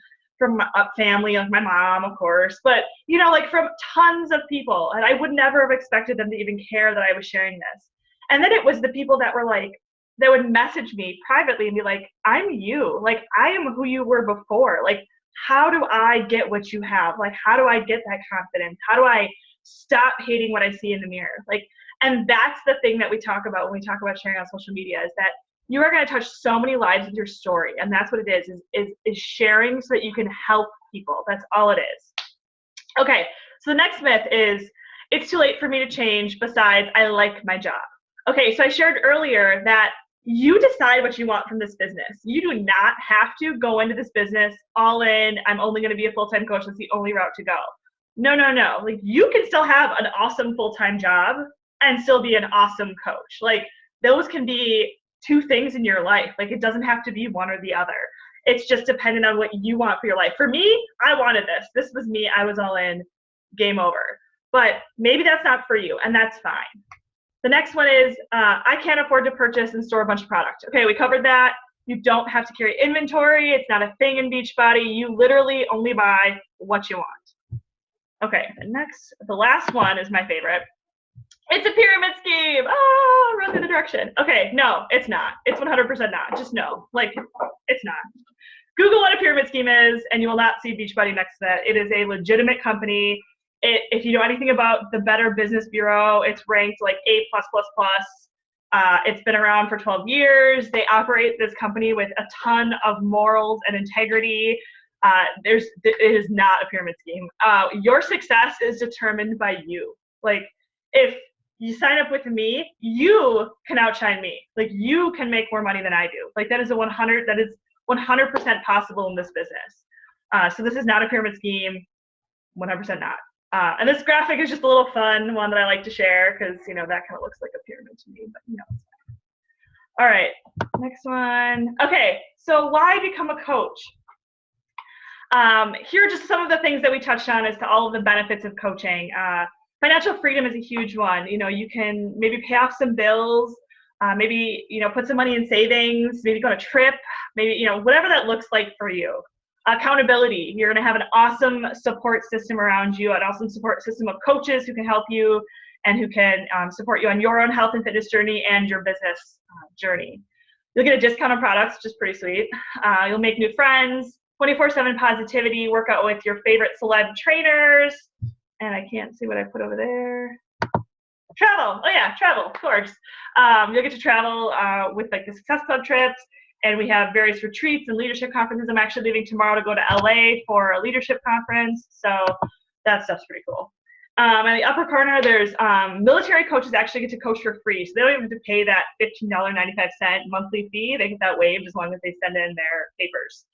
my family, like my mom, of course, but you know, like from tons of people, and I would never have expected them to even care that I was sharing this. And then it was the people that were like, that would message me privately and be like, I'm you, like I am who you were before, like how do I get what you have, like how do I get that confidence, how do I stop hating what I see in the mirror, like. And that's the thing that we talk about when we talk about sharing on social media, is that you are going to touch so many lives with your story. And that's what it is sharing so that you can help people. That's all it is. Okay, so the next myth is it's too late for me to change. Besides, I like my job. Okay, so I shared earlier that you decide what you want from this business. You do not have to go into this business all in. I'm only going to be a full-time coach. That's the only route to go. No. Like you can still have an awesome full-time job and still be an awesome coach. Like those can be two things in your life. Like it doesn't have to be one or the other. It's just dependent on what you want for your life. For me, I wanted this. This was me. I was all in, game over. But maybe that's not for you, and that's fine. The next one is I can't afford to purchase and store a bunch of product. Okay, we covered that. You don't have to carry inventory. It's not a thing in Beachbody. You literally only buy what you want. Okay, the last one is my favorite. It's a pyramid scheme. Oh, run through the direction. Okay, no, it's not. It's 100% not. Just no. Like, it's not. Google what a pyramid scheme is, and you will not see Beachbody next to that. It is a legitimate company. If you know anything about the Better Business Bureau, it's ranked like A++++. It's been around for 12 years. They operate this company with a ton of morals and integrity. It is not a pyramid scheme. Your success is determined by you. Like, if you sign up with me, you can outshine me. Like you can make more money than I do. Like that is 100% possible in this business. So this is not a pyramid scheme, 100% not. And this graphic is just a little fun one that I like to share because, you know, that kind of looks like a pyramid to me, but you know, it's fine. All right, next one. Okay, so why become a coach? Here are just some of the things that we touched on as to all of the benefits of coaching. Financial freedom is a huge one. You know, you can maybe pay off some bills, maybe, you know, put some money in savings, maybe go on a trip, maybe, you know, whatever that looks like for you. Accountability. You're going to have an awesome support system around you, an awesome support system of coaches who can help you and who can support you on your own health and fitness journey and your business journey. You'll get a discount on products, which is pretty sweet. You'll make new friends, 24/7 positivity, work out with your favorite celeb trainers. And I can't see what I put over there. Travel. Oh yeah, travel, of course. You'll get to travel with like the Success Club trips, and we have various retreats and leadership conferences. I'm actually leaving tomorrow to go to LA for a leadership conference, so that stuff's pretty cool. In the upper corner, there's military coaches actually get to coach for free, so they don't even have to pay that $15.95 monthly fee. They get that waived as long as they send in their papers.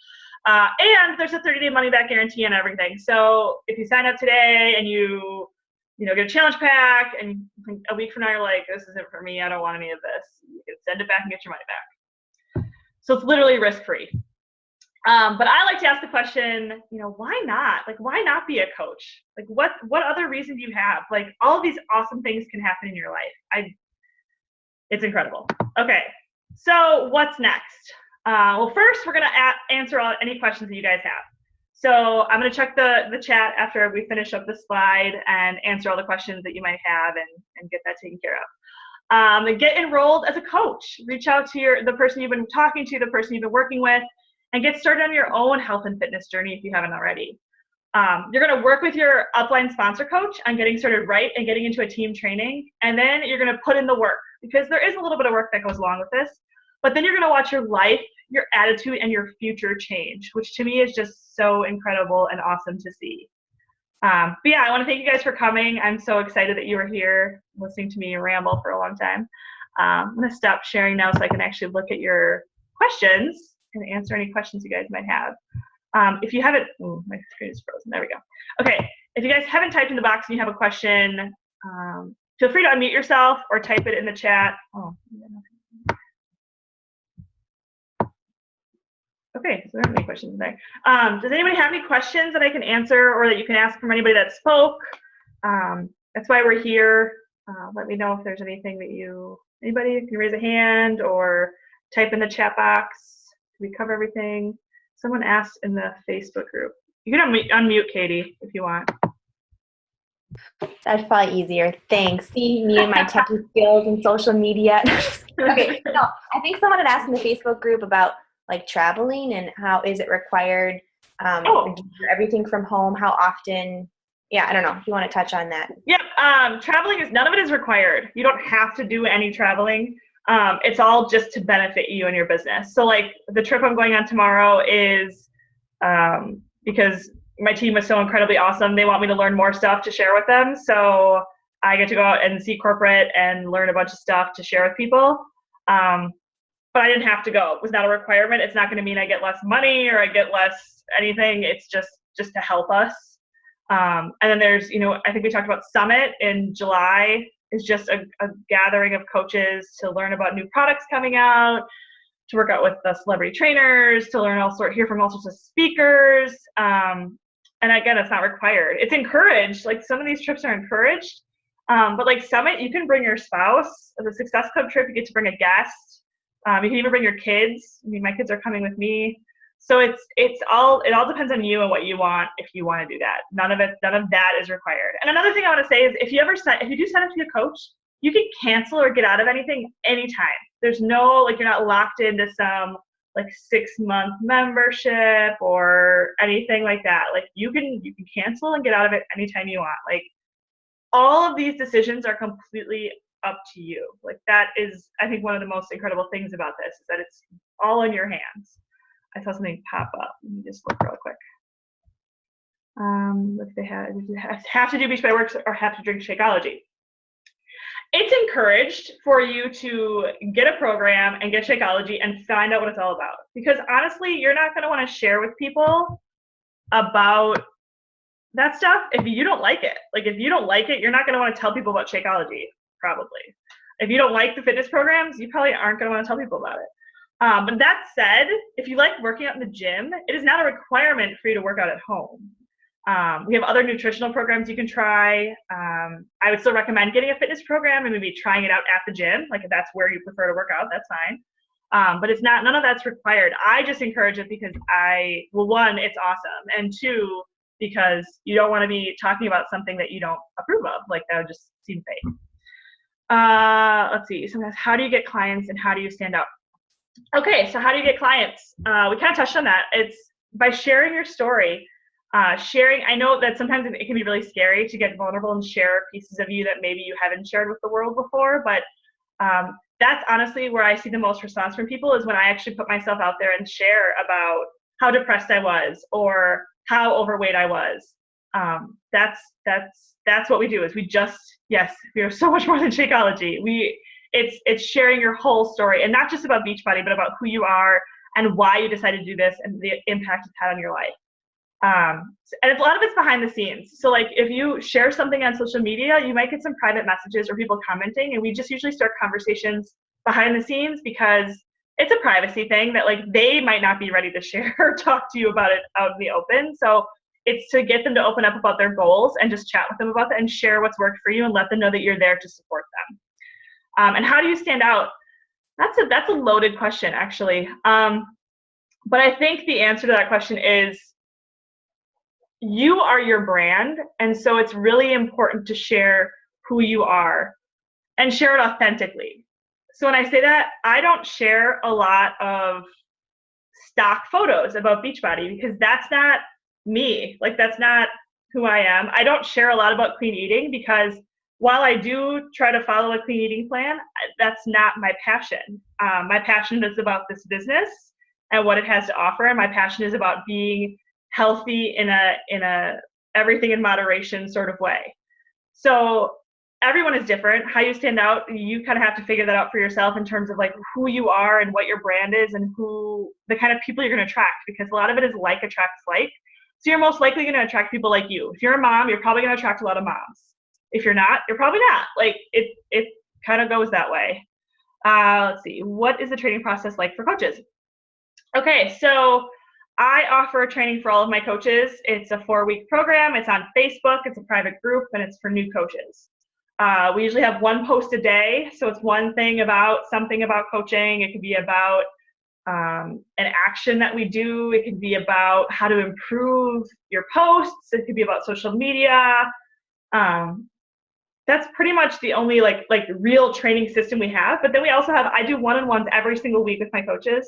And there's a 30-day money-back guarantee and everything. So if you sign up today and you get a challenge pack, and a week from now you're like, this isn't for me, I don't want any of this, you can send it back and get your money back. So it's literally risk-free. But I like to ask the question, why not? Like, why not be a coach? Like, what other reason do you have? Like, all of these awesome things can happen in your life. It's incredible. Okay, so what's next? Well, first we're gonna answer any questions that you guys have. So I'm gonna check the chat after we finish up the slide and answer all the questions that you might have and get that taken care of. And get enrolled as a coach. Reach out to the person you've been talking to, the person you've been working with, and get started on your own health and fitness journey if you haven't already. You're gonna work with your upline sponsor coach on getting started right and getting into a team training, and then you're gonna put in the work, because there is a little bit of work that goes along with this, but then you're gonna watch your life, your attitude, and your future change, which to me is just so incredible and awesome to see. But yeah, I wanna thank you guys for coming. I'm so excited that you were here listening to me ramble for a long time. I'm gonna stop sharing now so I can actually look at your questions and answer any questions you guys might have. If you haven't, my screen is frozen, there we go. Okay, if you guys haven't typed in the box and you have a question, feel free to unmute yourself or type it in the chat. Okay, so there aren't any questions in there. Does anybody have any questions that I can answer or that you can ask from anybody that spoke? That's why we're here. Let me know if there's anything that anybody can raise a hand or type in the chat box. We cover everything. Someone asked in the Facebook group. You can unmute Katie if you want. That's probably easier. Thanks. See, me and my techie skills and social media. Okay, no, I think someone had asked in the Facebook group about like traveling and how is it required? Everything from home, how often? Yeah, I don't know if you want to touch on that. Yep, traveling none of it is required. You don't have to do any traveling. It's all just to benefit you and your business. So like the trip I'm going on tomorrow is because my team was so incredibly awesome. They want me to learn more stuff to share with them. So I get to go out and see corporate and learn a bunch of stuff to share with people. But I didn't have to go. It was not a requirement. It's not going to mean I get less money or I get less anything. It's just to help us. And then there's, I think we talked about Summit in July. Is just a gathering of coaches to learn about new products coming out, to work out with the celebrity trainers, to hear from all sorts of speakers. And again, it's not required. It's encouraged. Like some of these trips are encouraged. But like Summit, you can bring your spouse. The Success Club trip, you get to bring a guest. You can even bring your kids. I mean, my kids are coming with me. So it all depends on you and what you want if you want to do that. None of that is required. And another thing I want to say is if you do sign up to be a coach, you can cancel or get out of anything anytime. There's no, like, you're not locked into some like 6-month membership or anything like that. Like you can cancel and get out of it anytime you want. Like all of these decisions are completely up to you. Like that is, I think, one of the most incredible things about this is that it's all in your hands. I saw something pop up. Let me just look real quick. If they have to do Beachbody Works or have to drink Shakeology. It's encouraged for you to get a program and get Shakeology and find out what it's all about. Because honestly, you're not going to want to share with people about that stuff if you don't like it. Like if you don't like it, you're not going to want to tell people about Shakeology, probably. If you don't like the fitness programs, you probably aren't going to want to tell people about it. But that said, if you like working out in the gym, it is not a requirement for you to work out at home. We have other nutritional programs you can try. I would still recommend getting a fitness program and maybe trying it out at the gym. Like if that's where you prefer to work out, that's fine. But none of that's required. I just encourage it because one, it's awesome. And two, because you don't want to be talking about something that you don't approve of. Like that would just seem fake. Let's see. Sometimes, how do you get clients and how do you stand out? Okay, so how do you get clients? We kind of touched on that. It's by sharing your story. I know that sometimes it can be really scary to get vulnerable and share pieces of you that maybe you haven't shared with the world before, but that's honestly where I see the most response from people is when I actually put myself out there and share about how depressed I was or how overweight I was. That's what we do is we are so much more than Shakeology. It's sharing your whole story and not just about Beachbody, but about who you are, and why you decided to do this and the impact it's had on your life. And a lot of it's behind the scenes. So like if you share something on social media, you might get some private messages or people commenting, and we just usually start conversations behind the scenes because it's a privacy thing that like they might not be ready to share or talk to you about it out in the open. So it's to get them to open up about their goals and just chat with them about that and share what's worked for you and let them know that you're there to support them. And how do you stand out? That's a loaded question, actually. But I think the answer to that question is you are your brand, and so it's really important to share who you are and share it authentically. So when I say that, I don't share a lot of stock photos about Beachbody because that's not me. Like that's not who I am. I don't share a lot about clean eating because while I do try to follow a clean eating plan, that's not my passion. My passion is about this business and what it has to offer, and my passion is about being healthy in a everything in moderation sort of way. So everyone is different. How you stand out, you kind of have to figure that out for yourself in terms of like who you are and what your brand is and who the kind of people you're going to attract, because a lot of it is like attracts like. So you're most likely going to attract people like you. If you're a mom, you're probably going to attract a lot of moms. If you're not, you're probably not. Like it kind of goes that way. Let's see. What is the training process like for coaches? Okay, so I offer training for all of my coaches. It's a 4-week program. It's on Facebook. It's a private group, and it's for new coaches. We usually have one post a day. So it's one thing about something about coaching. It could be about an action that we do. It could be about how to improve your posts. It could be about social media. That's pretty much the only like real training system we have. But then we also have, I do one-on-ones every single week with my coaches.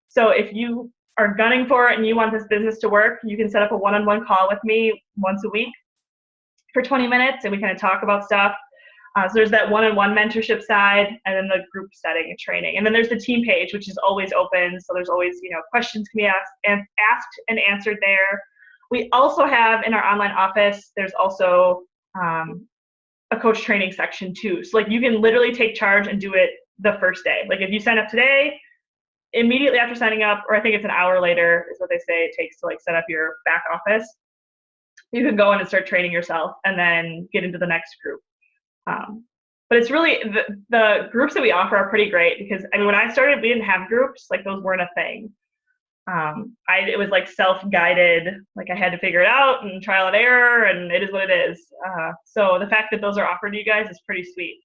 So if you are gunning for it and you want this business to work, you can set up a one-on-one call with me once a week for 20 minutes and we kind of talk about stuff. So there's that one-on-one mentorship side, and then the group setting and training. And then there's the team page, which is always open. So there's always, questions can be asked and answered there. We also have in our online office, there's also a coach training section too. So like you can literally take charge and do it the first day. Like if you sign up today, immediately after signing up, or I think it's an hour later is what they say it takes to like set up your back office, you can go in and start training yourself and then get into the next group. But it's really, the groups that we offer are pretty great because, I mean, when I started, we didn't have groups, like those weren't a thing. It was like self-guided, like I had to figure it out and trial and error, and it is what it is. So the fact that those are offered to you guys is pretty sweet.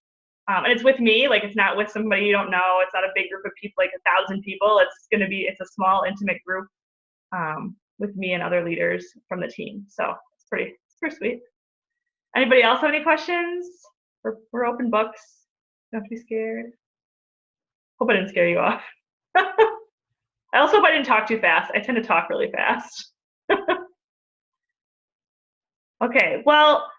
And it's with me, like it's not with somebody you don't know. It's not a big group of people, like 1,000 people. It's a small, intimate group with me and other leaders from the team. So it's pretty sweet. Anybody else have any questions? We're open books. Don't have to be scared. Hope I didn't scare you off. I also hope I didn't talk too fast. I tend to talk really fast. Okay, well,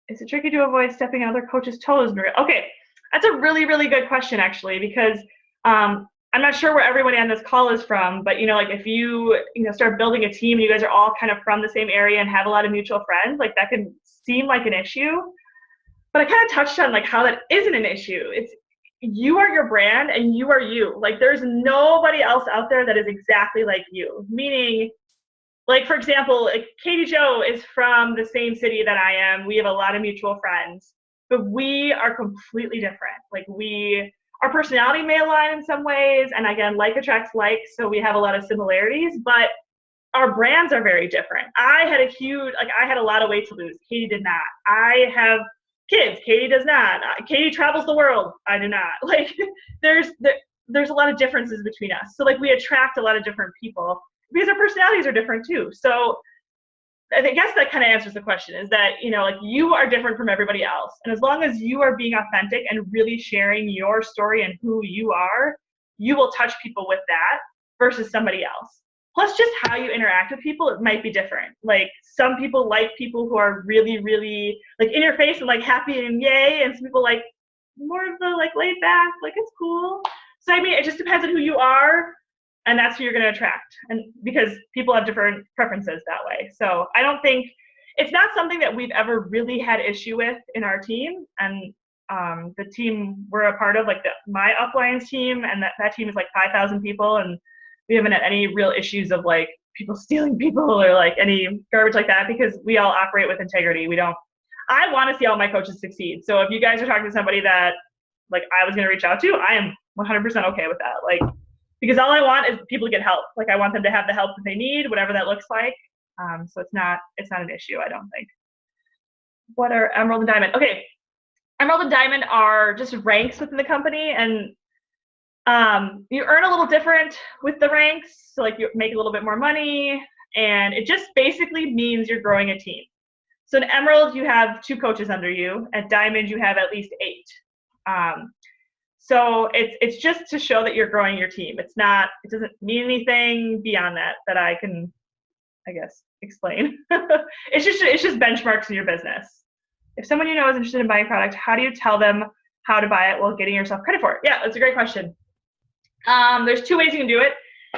is it tricky to avoid stepping on other coaches' toes? Okay, that's a really, really good question, actually, because I'm not sure where everybody on this call is from, but, like if you start building a team and you guys are all kind of from the same area and have a lot of mutual friends, like that can seem like an issue. But I kind of touched on like how that isn't an issue. It's you are your brand and you are you. Like there's nobody else out there that is exactly like you. Meaning, like for example, like Katie Jo is from the same city that I am. We have a lot of mutual friends, but we are completely different. Like our personality may align in some ways, and again, like attracts like, so we have a lot of similarities, but our brands are very different. I had a lot of weight to lose. Katie did not. I have kids. Katie does not. Katie travels the world. I do not. Like there's a lot of differences between us. So like we attract a lot of different people because our personalities are different too. So I guess that kind of answers the question, is that, like you are different from everybody else. And as long as you are being authentic and really sharing your story and who you are, you will touch people with that versus somebody else. Plus just how you interact with people, it might be different. Like some people like people who are really, really like in your face and like happy and yay. And some people like more of the like laid back, like it's cool. So I mean, it just depends on who you are, and that's who you're going to attract. And because people have different preferences that way. So I don't think, it's not something that we've ever really had issue with in our team. And the team we're a part of, like my uplines team, and that team is like 5,000 people. And we haven't had any real issues of like people stealing people or like any garbage like that, because we all operate with integrity. I want to see all my coaches succeed. So if you guys are talking to somebody that like I was going to reach out to, I am 100% okay with that. Like, because all I want is people to get help. Like I want them to have the help that they need, whatever that looks like. So it's not an issue, I don't think. What are Emerald and Diamond? Okay. Emerald and Diamond are just ranks within the company, and you earn a little different with the ranks. So like you make a little bit more money, and it just basically means you're growing a team. So in Emerald, you have 2 coaches under you. At Diamond, you have at least 8. So it's just to show that you're growing your team. It doesn't mean anything beyond that I can, I guess, explain. It's just benchmarks in your business. If someone you know is interested in buying a product, how do you tell them how to buy it while getting yourself credit for it? Yeah, that's a great question. There's 2 ways you can do it.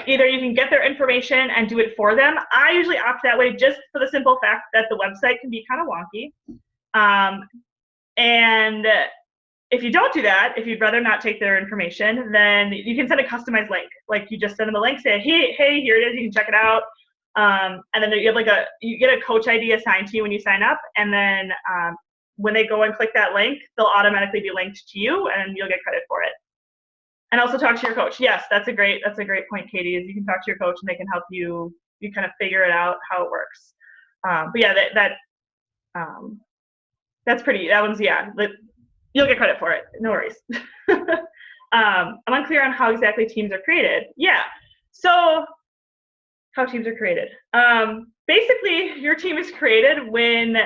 Either you can get their information and do it for them. I usually opt that way just for the simple fact that the website can be kind of wonky. And if you don't do that, if you'd rather not take their information, then you can send a customized link. Like you just send them a link, say, hey, here it is, you can check it out. And then you have you get a coach ID assigned to you when you sign up, and then when they go and click that link, they'll automatically be linked to you, and you'll get credit for it. And also talk to your coach. Yes, that's a great point, Katie. Is you can talk to your coach, and they can help you kind of figure it out how it works. But yeah, that's pretty. That one's you'll get credit for it. No worries. I'm unclear on how exactly teams are created. Yeah. So how teams are created. Basically, your team is created when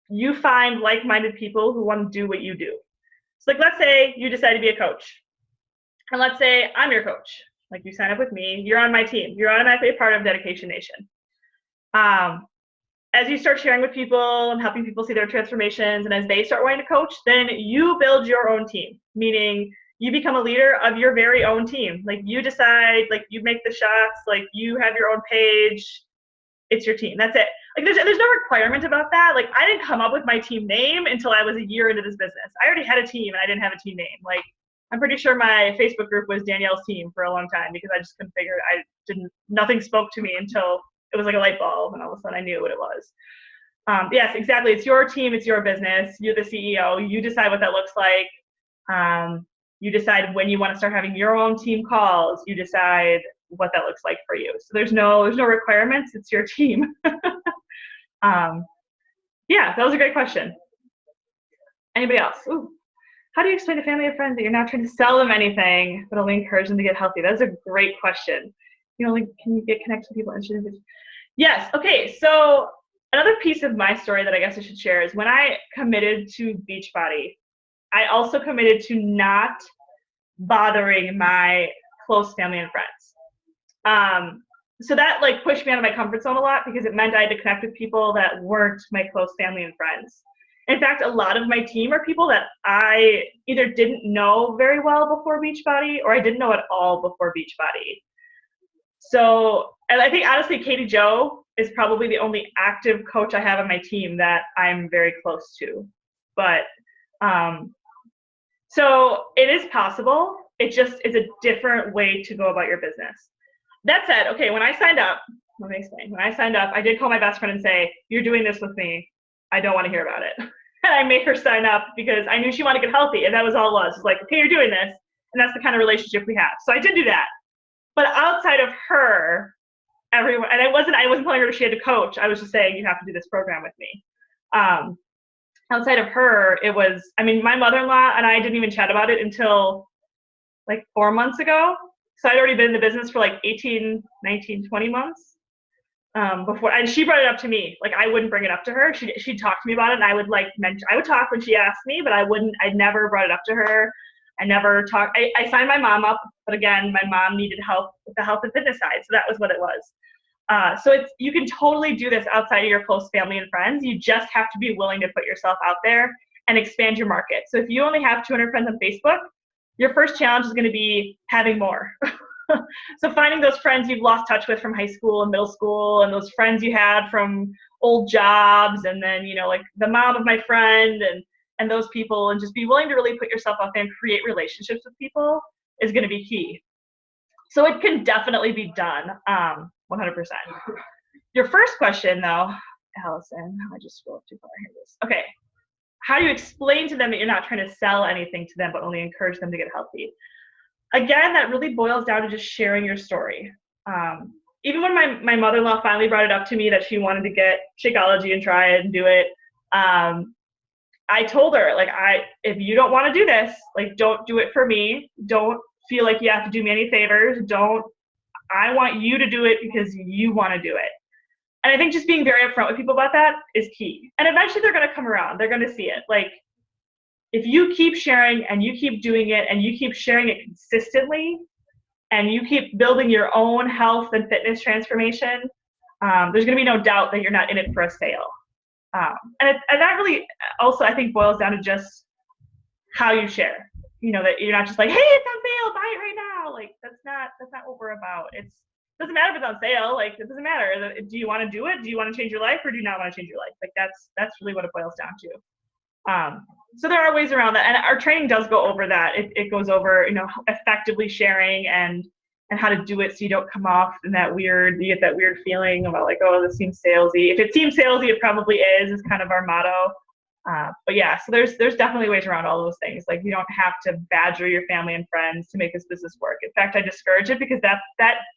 you find like-minded people who want to do what you do. So like, let's say you decide to be a coach. And let's say I'm your coach. Like you sign up with me, you're on my team. You're automatically a part of Dedication Nation. As you start sharing with people and helping people see their transformations, and as they start wanting to coach, then you build your own team, meaning you become a leader of your very own team. Like you decide, like you make the shots, like you have your own page. It's your team. That's it. Like there's no requirement about that. Like I didn't come up with my team name until I was a year into this business. I already had a team and I didn't have a team name. Like I'm pretty sure my Facebook group was Danielle's team for a long time because I just couldn't figure it. Nothing spoke to me until it was like a light bulb and all of a sudden I knew what it was. Yes, exactly. It's your team. It's your business. You're the CEO. You decide what that looks like. You decide when you want to start having your own team calls. You decide what that looks like for you. So there's no requirements. It's your team. Yeah, that was a great question. Anybody else? Ooh. How do you explain to family or friends that you're not trying to sell them anything, but only encourage them to get healthy? That's a great question. Can you get connected to people interested in? Yes. Okay. So another piece of my story that I guess I should share is when I committed to Beachbody, I also committed to not bothering my close family and friends. So that like pushed me out of my comfort zone a lot because it meant I had to connect with people that weren't my close family and friends. In fact, a lot of my team are people that I either didn't know very well before Beachbody or I didn't know at all before Beachbody. So, and I think honestly, Katie Jo is probably the only active coach I have on my team that I'm very close to. But, so it is possible. It just is a different way to go about your business. That said, okay, when I signed up, let me explain. When I signed up, I did call my best friend and say, you're doing this with me. I don't want to hear about it. And I made her sign up because I knew she wanted to get healthy. And that was all it was. It's like, okay, you're doing this. And that's the kind of relationship we have. So I did do that. But outside of her, everyone, and I wasn't telling her she had to coach. I was just saying, you have to do this program with me. Outside of her, it was, my mother-in-law and I didn't even chat about it until like 4 months ago. So I'd already been in the business for like 18, 19, 20 months before, and she brought it up to me. Like I wouldn't bring it up to her. She'd talk to me about it, and I would I would talk when she asked me, but I'd never brought it up to her. I never talked. I signed my mom up, but again, my mom needed help with the health and fitness side, so that was what it was. So you can totally do this outside of your close family and friends. You just have to be willing to put yourself out there and expand your market. So if you only have 200 friends on Facebook, your first challenge is going to be having more. So finding those friends you've lost touch with from high school and middle school, and those friends you had from old jobs, and then, like the mom of my friend and those people, and just be willing to really put yourself out there and create relationships with people is going to be key. So it can definitely be done, 100%. Your first question, though, Allison, I just scrolled too far. Here it is. Okay. How do you explain to them that you're not trying to sell anything to them, but only encourage them to get healthy? Again, that really boils down to just sharing your story. Even when my mother-in-law finally brought it up to me that she wanted to get Shakeology and try it and do it, I told her, like, if you don't want to do this, like, don't do it for me. Don't feel like you have to do me any favors. I want you to do it because you want to do it. And I think just being very upfront with people about that is key. And eventually they're going to come around. They're going to see it. Like, if you keep sharing and you keep doing it and you keep sharing it consistently and you keep building your own health and fitness transformation, there's going to be no doubt that you're not in it for a sale. And that really also, I think, boils down to just how you share. You know, that you're not just like, hey, it's on sale, buy it right now. Like, that's not what we're about. It doesn't matter if it's on sale. Like, it doesn't matter. Do you want to do it? Do you want to change your life, or do you not want to change your life? Like, that's really what it boils down to. So there are ways around that, and our training does go over that. It goes over, you know, effectively sharing and how to do it so you don't come off in you get that weird feeling about like, oh, this seems salesy. If it seems salesy, it probably is kind of our motto. But yeah, so there's definitely ways around all those things. Like, you don't have to badger your family and friends to make this business work. In fact, I discourage it because that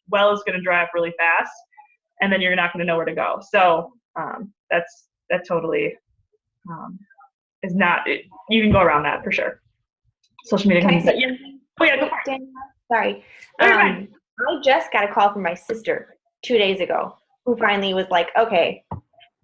well is going to dry up really fast, and then you're not going to know where to go. So that totally is not. You can go around that for sure. Social media. Can I say? Yeah. Oh yeah, go for it. Danielle, sorry. Oh, you're fine. I just got a call from my sister 2 days ago, who finally was like, okay,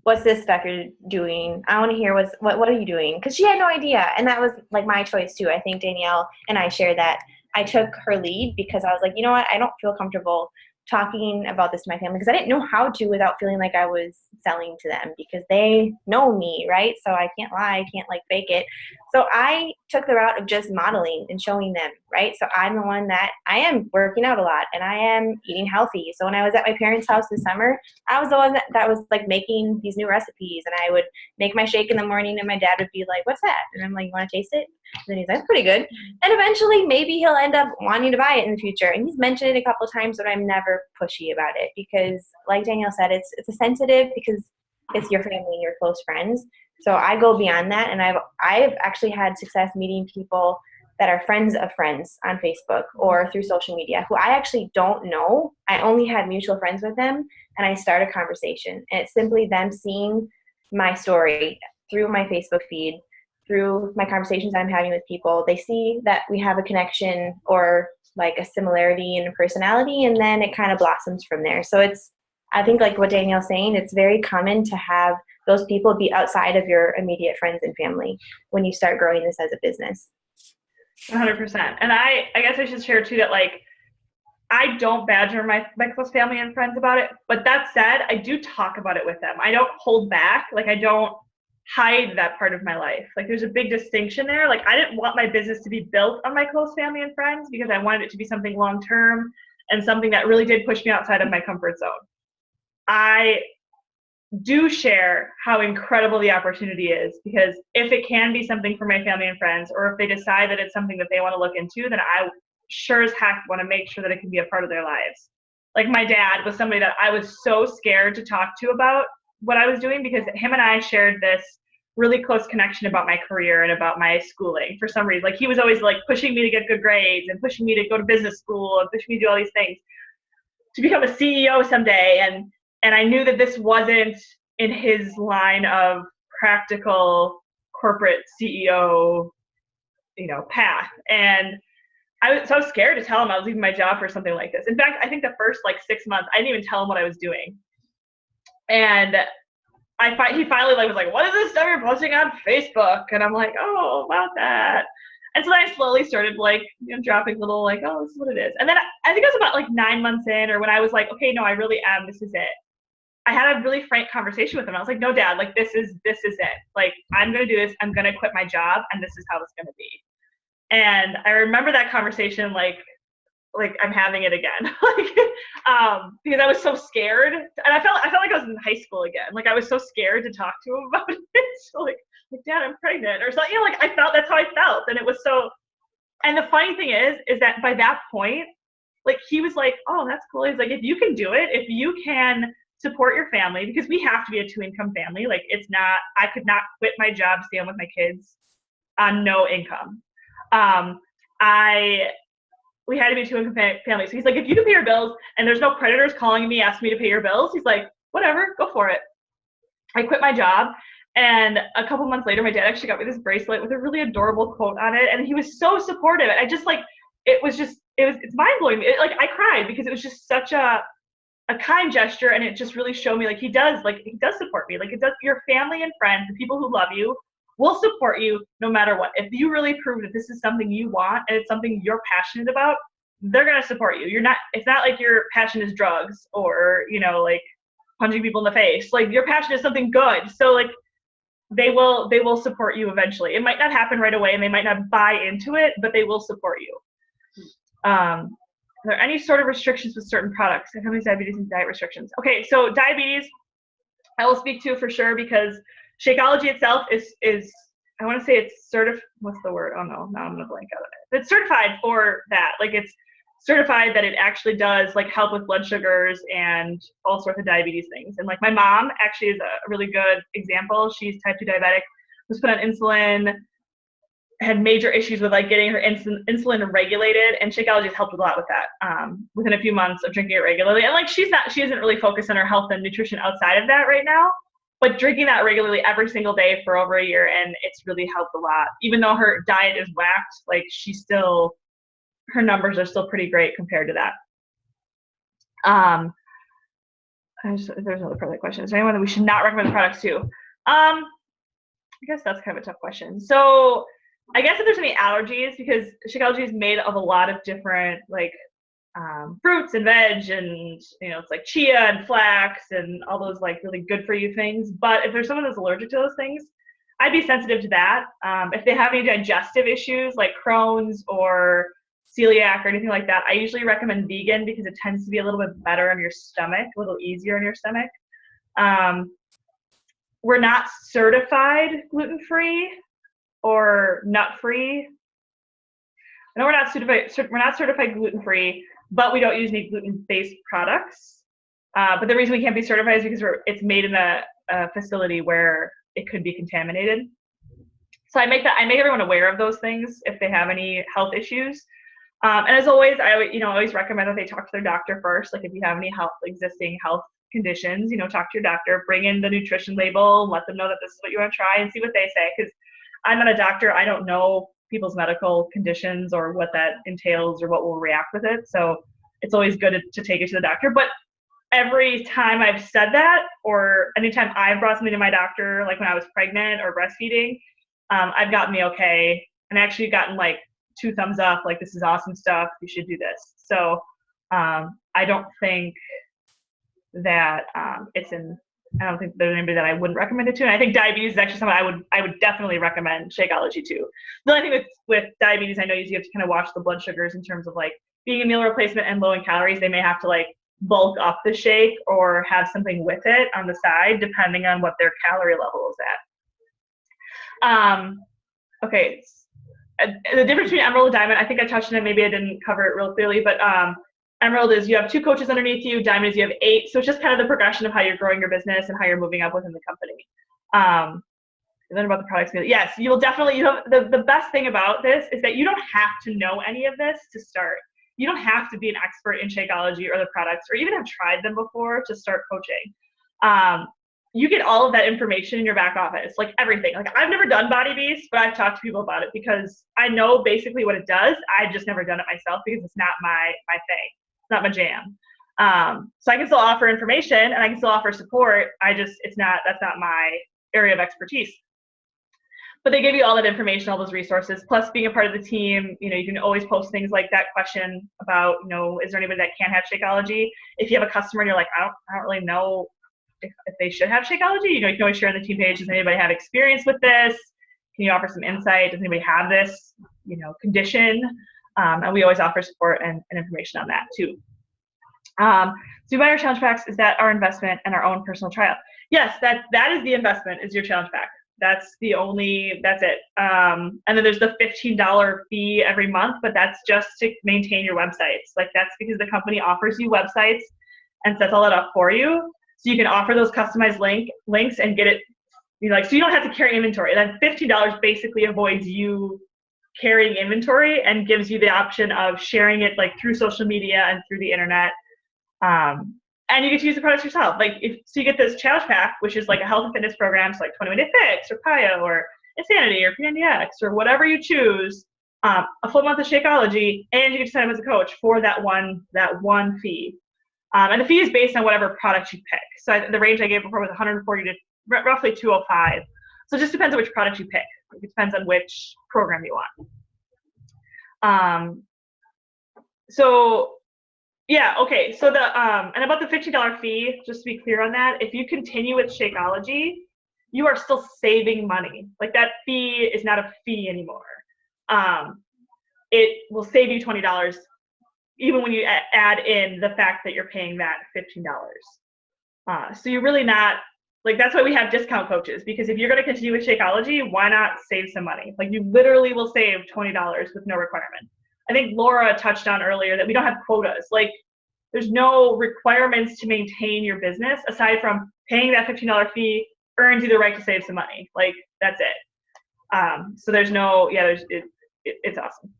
what's this stuff you're doing? I want to hear what are you doing? Because she had no idea. And that was like my choice too. I think Danielle and I shared that. I took her lead because I was like, you know what? I don't feel comfortable talking about this to my family because I didn't know how to without feeling like I was selling to them, because they know me, right? So I can't lie, I can't like fake it. So I took the route of just modeling and showing them, right? So I'm the one that I am working out a lot and I am eating healthy. So when I was at my parents' house this summer, I was the one that was like making these new recipes, and I would make my shake in the morning and my dad would be like, what's that? And I'm like, you want to taste it? And then he's like, that's pretty good. And eventually maybe he'll end up wanting to buy it in the future. And he's mentioned it a couple of times, but I'm never pushy about it because, like Danielle said, it's a sensitive because it's your family and your close friends. So I go beyond that, and I've actually had success meeting people that are friends of friends on Facebook or through social media who I actually don't know. I only had mutual friends with them, and I start a conversation. And it's simply them seeing my story through my Facebook feed, through my conversations I'm having with people. They see that we have a connection or like a similarity in personality, and then it kind of blossoms from there. So I think like what Danielle's saying, it's very common to have those people be outside of your immediate friends and family when you start growing this as a business. 100%. And I guess I should share too that like, I don't badger my close family and friends about it. But that said, I do talk about it with them. I don't hold back. Like, I don't hide that part of my life. Like, there's a big distinction there. Like, I didn't want my business to be built on my close family and friends because I wanted it to be something long-term and something that really did push me outside of my comfort zone. I do share how incredible the opportunity is, because if it can be something for my family and friends, or if they decide that it's something that they want to look into, then I sure as heck want to make sure that it can be a part of their lives. Like, my dad was somebody that I was so scared to talk to about what I was doing because him and I shared this really close connection about my career and about my schooling for some reason. Like, he was always like pushing me to get good grades and pushing me to go to business school and pushing me to do all these things to become a CEO someday. And I knew that this wasn't in his line of practical corporate CEO, path. And I was scared to tell him I was leaving my job for something like this. In fact, I think the first 6 months, I didn't even tell him what I was doing. And he finally was like, what is this stuff you're posting on Facebook? And I'm like, oh, about that. And so then I slowly started dropping little oh, this is what it is. And then I think it was about 9 months in, or when I was like, okay, no, I really am, this is it. I had a really frank conversation with him. I was like, no, Dad, this is it. I'm going to do this. I'm going to quit my job, and this is how it's going to be. And I remember that conversation like I'm having it again, because I was so scared, and I felt like I was in high school again. I was so scared to talk to him about it. So Dad, I'm pregnant, or something. I felt that's how I felt, and it was so. And the funny thing is that by that point, like, he was like, oh, that's cool. He's like, if you can do it, if you can support your family, because we have to be a 2-income family. Like, it's not, I could not quit my job, stay home with my kids on no income. We had to be a 2-income family. So he's like, if you can pay your bills and there's no creditors calling me, asking me to pay your bills, he's like, whatever, go for it. I quit my job. And a couple months later, my dad actually got me this bracelet with a really adorable quote on it. And he was so supportive. I just like, it's mind blowing. Like, I cried because it was just such a kind gesture. And it just really showed me, like, he does support me. Like, it does, your family and friends, the people who love you will support you no matter what. If you really prove that this is something you want and it's something you're passionate about, they're going to support you. It's not like your passion is drugs or, like punching people in the face. Like, your passion is something good. So, like, they will support you eventually. It might not happen right away and they might not buy into it, but they will support you. Are there any sort of restrictions with certain products? If somebody's diabetes and diet restrictions. Okay, so diabetes, I will speak to for sure, because Shakeology itself is I want to say it's what's the word? Oh no, now I'm gonna blank out on it. It's certified for that. Like, it's certified that it actually does like help with blood sugars and all sorts of diabetes things. And like, my mom actually is a really good example. She's type 2 diabetic, was put on insulin, had major issues with like getting her insulin regulated, and Shakeology has helped a lot with that. Within a few months of drinking it regularly. And like, she isn't really focused on her health and nutrition outside of that right now, but drinking that regularly every single day for over a year, and it's really helped a lot. Even though her diet is whacked, like, her numbers are still pretty great compared to that. There's another part of the question. Is there anyone that we should not recommend the products to? I guess that's kind of a tough question. So I guess if there's any allergies, because Shakeology is made of a lot of different like fruits and veg, and it's like chia and flax and all those like really good for you things. But if there's someone that's allergic to those things, I'd be sensitive to that. If they have any digestive issues like Crohn's or celiac or anything like that, I usually recommend vegan, because it tends to be a little bit better on your stomach, a little easier on your stomach. We're not certified gluten-free or nut-free. I know we're not certified gluten-free, but we don't use any gluten-based products. But the reason we can't be certified is because it's made in a facility where it could be contaminated. So I make everyone aware of those things if they have any health issues. And as always, I always recommend that they talk to their doctor first. Like, if you have any existing health conditions, talk to your doctor, bring in the nutrition label, let them know that this is what you want to try, and see what they say. Because I'm not a doctor, I don't know people's medical conditions or what that entails or what will react with it. So it's always good to take it to the doctor. But every time I've said that, or anytime I've brought something to my doctor, like when I was pregnant or breastfeeding, I've gotten the okay, and actually gotten like 2 thumbs up, like, this is awesome stuff, you should do this. So I don't think that I don't think there's anybody that I wouldn't recommend it to. And I think diabetes is actually something I would definitely recommend Shakeology to. The only thing with diabetes, I know, is you have to kind of watch the blood sugars in terms of like being a meal replacement and low in calories. They may have to like bulk up the shake or have something with it on the side, depending on what their calorie level is at. Okay. The difference between Emerald and Diamond, I think I touched on it, maybe I didn't cover it real clearly, but Emerald is you have 2 coaches underneath you, Diamond is you have 8, so it's just kind of the progression of how you're growing your business and how you're moving up within the company. And then about the products, yes, you have the best thing about this is that you don't have to know any of this to start. You don't have to be an expert in Shakeology or the products, or even have tried them before to start coaching. You get all of that information in your back office, like everything. Like, I've never done Body Beast, but I've talked to people about it because I know basically what it does. I've just never done it myself because it's not my thing. It's not my jam. So I can still offer information and I can still offer support. That's not my area of expertise. But they give you all that information, all those resources, plus being a part of the team, you can always post things like that question about, is there anybody that can have Shakeology? If you have a customer and you're like, I don't really know if they should have Shakeology, you can always share on the team page, does anybody have experience with this? Can you offer some insight? Does anybody have this, condition? And we always offer support and information on that too. So we buy our challenge packs. Is that our investment and our own personal trial? Yes, that is the investment, is your challenge pack. That's it. And then there's the $15 fee every month, but that's just to maintain your websites. Like that's because the company offers you websites and sets all that up for you. So you can offer those customized links and get it, so you don't have to carry inventory. That $15 basically avoids you carrying inventory and gives you the option of sharing it like through social media and through the internet. And you get to use the products yourself. So you get this challenge pack, which is like a health and fitness program, so like 21 Day Fix or PiYo or Insanity or P90X or whatever you choose, a full month of Shakeology, and you get to sign up as a coach for that one fee. And the fee is based on whatever product you pick. So the range I gave before was 140 to roughly 205. So it just depends on which product you pick. It depends on which program you want. So yeah, okay. So and about the $15 fee, just to be clear on that, if you continue with Shakeology, you are still saving money. Like that fee is not a fee anymore. It will save you $20 even when you add in the fact that you're paying that $15. So you're really not, like that's why we have discount coaches, because if you're going to continue with Shakeology, why not save some money? Like you literally will save $20 with no requirement. I think Laura touched on earlier that we don't have quotas. Like there's no requirements to maintain your business aside from paying that $15 fee earns you the right to save some money. Like that's it. So there's no, it's awesome.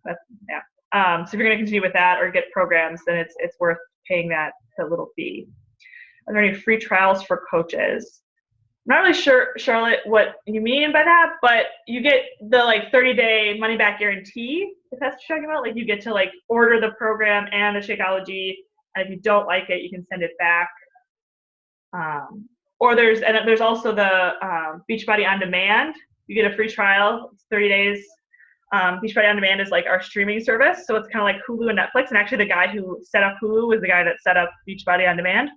So if you're going to continue with that or get programs, then it's worth paying the little fee. Are there any free trials for coaches? I'm not really sure, Charlotte, what you mean by that, but you get the 30-day money back guarantee, if that's what you're talking about. Like you get to order the program and the Shakeology, and if you don't like it, you can send it back. Or there's also the Beachbody On Demand. You get a free trial. It's 30 days. Beachbody On Demand is like our streaming service, so it's kind of like Hulu and Netflix. And actually, the guy who set up Hulu was the guy that set up Beachbody On Demand.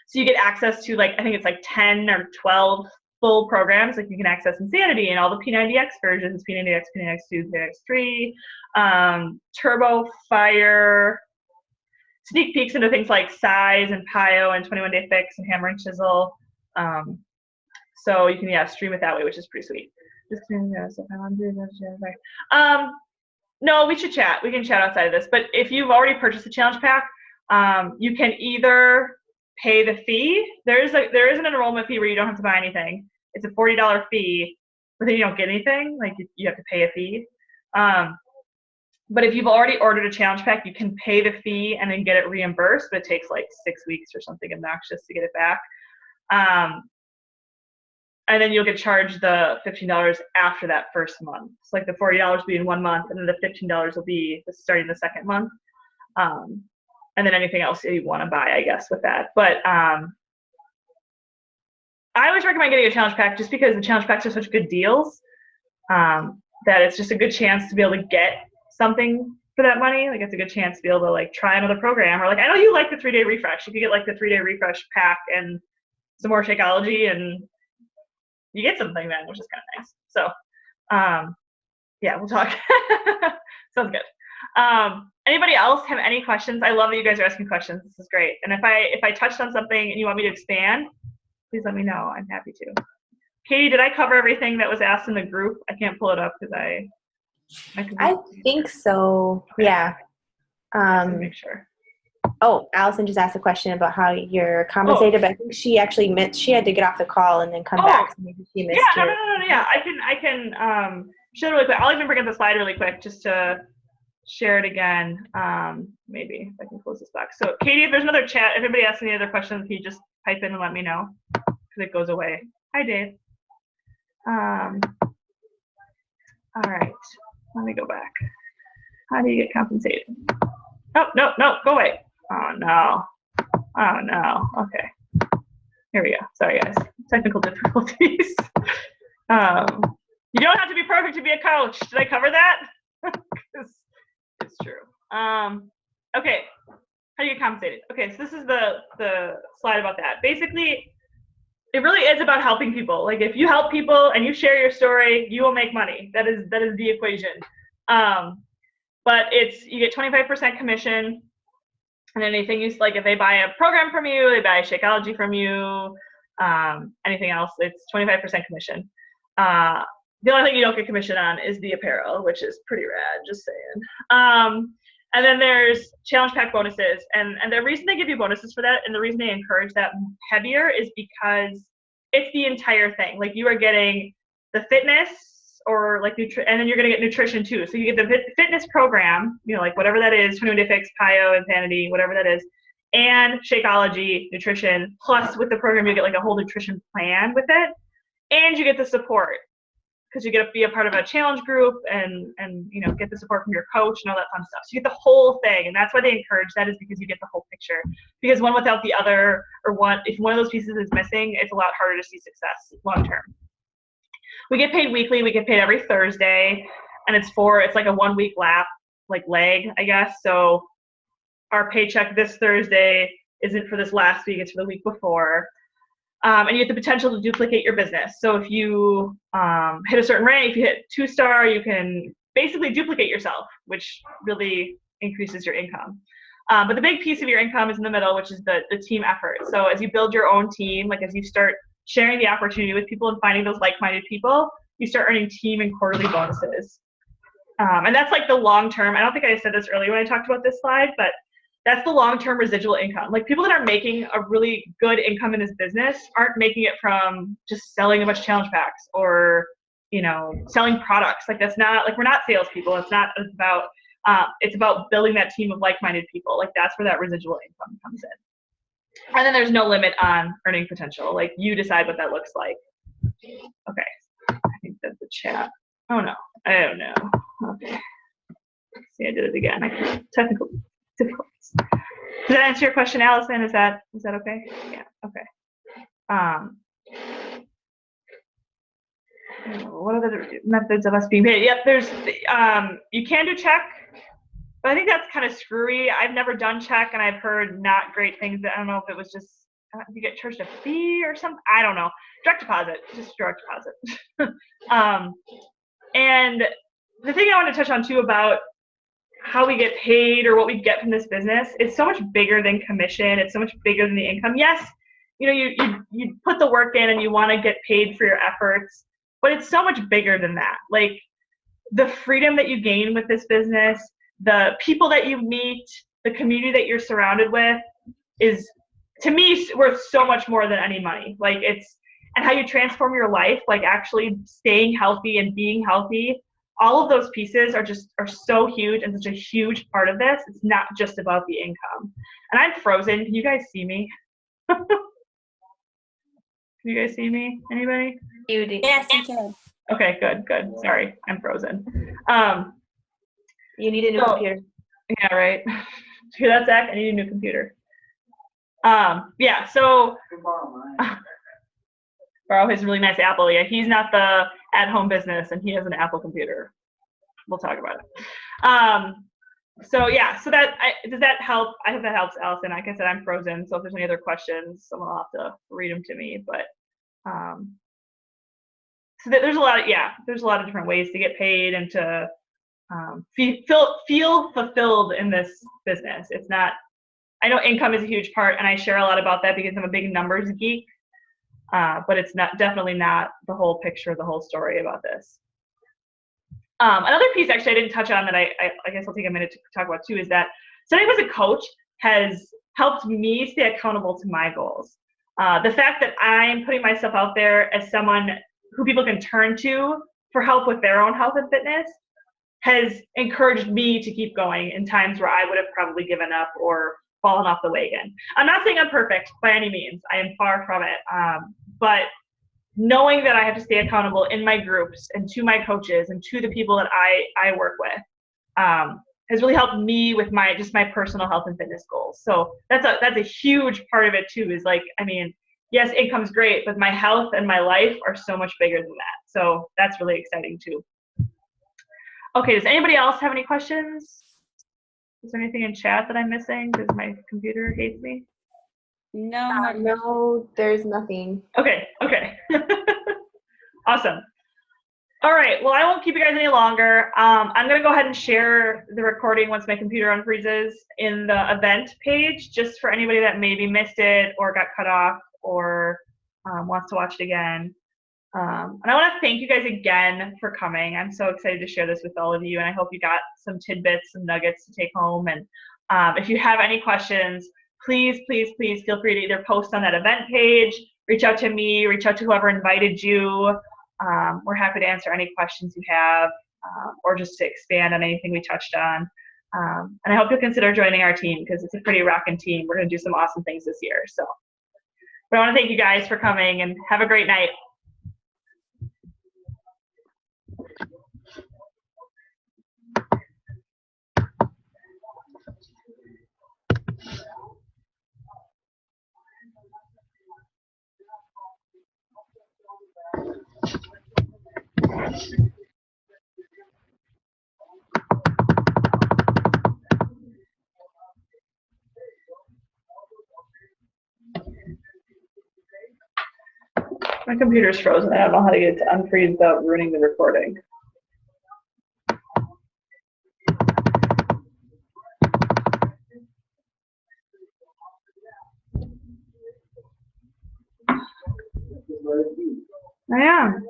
So you get access to I think it's 10 or 12 full programs. Like you can access Insanity and all the P90X versions, P90X, P90X2, P90X3, Turbo, Fire, sneak peeks into things like Size and PiYo and 21 Day Fix and Hammer and Chisel. So you can stream it that way, which is pretty sweet. No, we should chat. We can chat outside of this. But if you've already purchased the challenge pack, you can either pay the fee. There is an enrollment fee where you don't have to buy anything. It's a $40 fee, but then you don't get anything. Like you have to pay a fee. But if you've already ordered a challenge pack, you can pay the fee and then get it reimbursed, but it takes 6 weeks or something obnoxious to get it back. And then you'll get charged the $15 after that first month. So the $40 will be in 1 month, and then the $15 will be starting the second month. And then anything else you want to buy, I guess, with that. But I always recommend getting a challenge pack just because the challenge packs are such good deals that it's just a good chance to be able to get something for that money. It's a good chance to be able to try another program, or I know you like the 3-day refresh. If you get the 3-day refresh pack and some more Shakeology, and you get something then, which is kind of nice. So we'll talk. Sounds good. Anybody else have any questions? I love that you guys are asking questions. This is great. And if I touched on something and you want me to expand, please let me know. I'm happy to. Katie, did I cover everything that was asked in the group? I can't pull it up because I think so. Yeah. Make sure. Oh, Allison just asked a question about how you're compensated, but I think she actually meant she had to get off the call and then come back. So maybe she missed No. Yeah, I can show it really quick. I'll even bring up the slide really quick just to share it again. Maybe if I can close this back. So Katie, if there's another chat, if anybody asks any other questions, can you just type in and let me know because it goes away. Hi, Dave. All right, let me go back. How do you get compensated? Oh, no, go away. Oh, no. Okay. Here we go. Sorry, guys. Technical difficulties. You don't have to be perfect to be a coach. Did I cover that? It's true. Okay. How do you get compensated? Okay, so this is the slide about that. Basically, it really is about helping people. If you help people and you share your story, you will make money. That is the equation. But you get 25% commission, and anything if they buy a program from you, they buy Shakeology from you, Anything else, it's 25% commission. The only thing you don't get commission on is the apparel, which is pretty rad, just saying. And then there's challenge pack bonuses. And the reason they give you bonuses for that and the reason they encourage that heavier is because it's the entire thing. Like you are getting the fitness or like and then you're going to get nutrition too. So you get the fitness program, you know, like whatever that is, 21 Day Fix, PiYo, Insanity, whatever that is, and Shakeology, nutrition. Plus with the program, you get like a whole nutrition plan with it. And you get the support because you get to be a part of a challenge group and you know, get the support from your coach and all that fun stuff. So you get the whole thing. And that's why they encourage that, is because you get the whole picture. Because one without the other, or if one of those pieces is missing, it's a lot harder to see success long term. We get paid weekly. We get paid every Thursday, and it's like a 1 week leg, I guess. So our paycheck this Thursday isn't for this last week, it's for the week before. And you get the potential to duplicate your business. So if you hit a certain rank, if you hit 2-star, you can basically duplicate yourself, which really increases your income. But the big piece of your income is in the middle, which is the team effort. So as you build your own team, like as you start sharing the opportunity with people and finding those like-minded people, you start earning team and quarterly bonuses. And that's like the long-term. I don't think I said this earlier when I talked about this slide, but that's the long-term residual income. Like people that are making a really good income in this business aren't making it from just selling a bunch of challenge packs or, you know, selling products. Like that's not, like we're not salespeople. It's about building that team of like-minded people. Like that's where that residual income comes in. And then there's no limit on earning potential. Like you decide what that looks like. Okay, I think that's the chat. Oh no, I don't know. Okay, see, I did it again. Technical difficulties. Does that answer your question, Allison? Is that okay? Yeah. Okay. What are the methods of us being paid? Yep. There's you can do check. But I think that's kind of screwy. I've never done check, and I've heard not great things. I don't know if it was just you get charged a fee or something. I don't know. Direct deposit, just direct deposit. And the thing I want to touch on too about how we get paid or what we get from this business is so much bigger than commission. It's so much bigger than the income. Yes, you know, you put the work in and you want to get paid for your efforts, but it's so much bigger than that. Like the freedom that you gain with this business, the people that you meet, the community that you're surrounded with is, to me, worth so much more than any money. Like and how you transform your life, like actually staying healthy and being healthy. All of those pieces are so huge and such a huge part of this. It's not just about the income. And I'm frozen. Can you guys see me? Can you guys see me? Anybody? You do. Yes, you can. Okay, good. Sorry, I'm frozen. You need a new computer. Yeah, right. Hear that, Zach? I need a new computer. Yeah, so borrow his really nice Apple. Yeah, he's not the at-home business, and he has an Apple computer. We'll talk about it. So yeah, so does that help? I hope that helps, Allison. Like I said, I'm frozen, so if there's any other questions, someone will have to read them to me. But so there's a lot of different ways to get paid and to feel fulfilled in this business. It's not. I know income is a huge part, and I share a lot about that because I'm a big numbers geek. But it's definitely not the whole picture, the whole story about this. Another piece actually I didn't touch on that I guess I'll take a minute to talk about too is that studying as a coach has helped me stay accountable to my goals. The fact that I'm putting myself out there as someone who people can turn to for help with their own health and fitness has encouraged me to keep going in times where I would have probably given up or fallen off the wagon. I'm not saying I'm perfect by any means. I am far from it. But knowing that I have to stay accountable in my groups and to my coaches and to the people that I work with has really helped me with my personal health and fitness goals. So that's a huge part of it too, is like, I mean, yes, income's great, but my health and my life are so much bigger than that. So that's really exciting too. Okay, does anybody else have any questions? Is there anything in chat that I'm missing because my computer hates me? No. No, there's nothing. Okay. Awesome. All right, well, I won't keep you guys any longer. I'm going to go ahead and share the recording once my computer unfreezes in the event page, just for anybody that maybe missed it or got cut off or wants to watch it again. And I want to thank you guys again for coming. I'm so excited to share this with all of you, and I hope you got some tidbits, some nuggets to take home. And if you have any questions, please, please, please feel free to either post on that event page, reach out to me, reach out to whoever invited you. We're happy to answer any questions you have, or just to expand on anything we touched on. And I hope you'll consider joining our team, because it's a pretty rocking team. We're going to do some awesome things this year. So, but I want to thank you guys for coming, and have a great night. My computer's frozen. I don't know how to get it to unfreeze without ruining the recording. I am.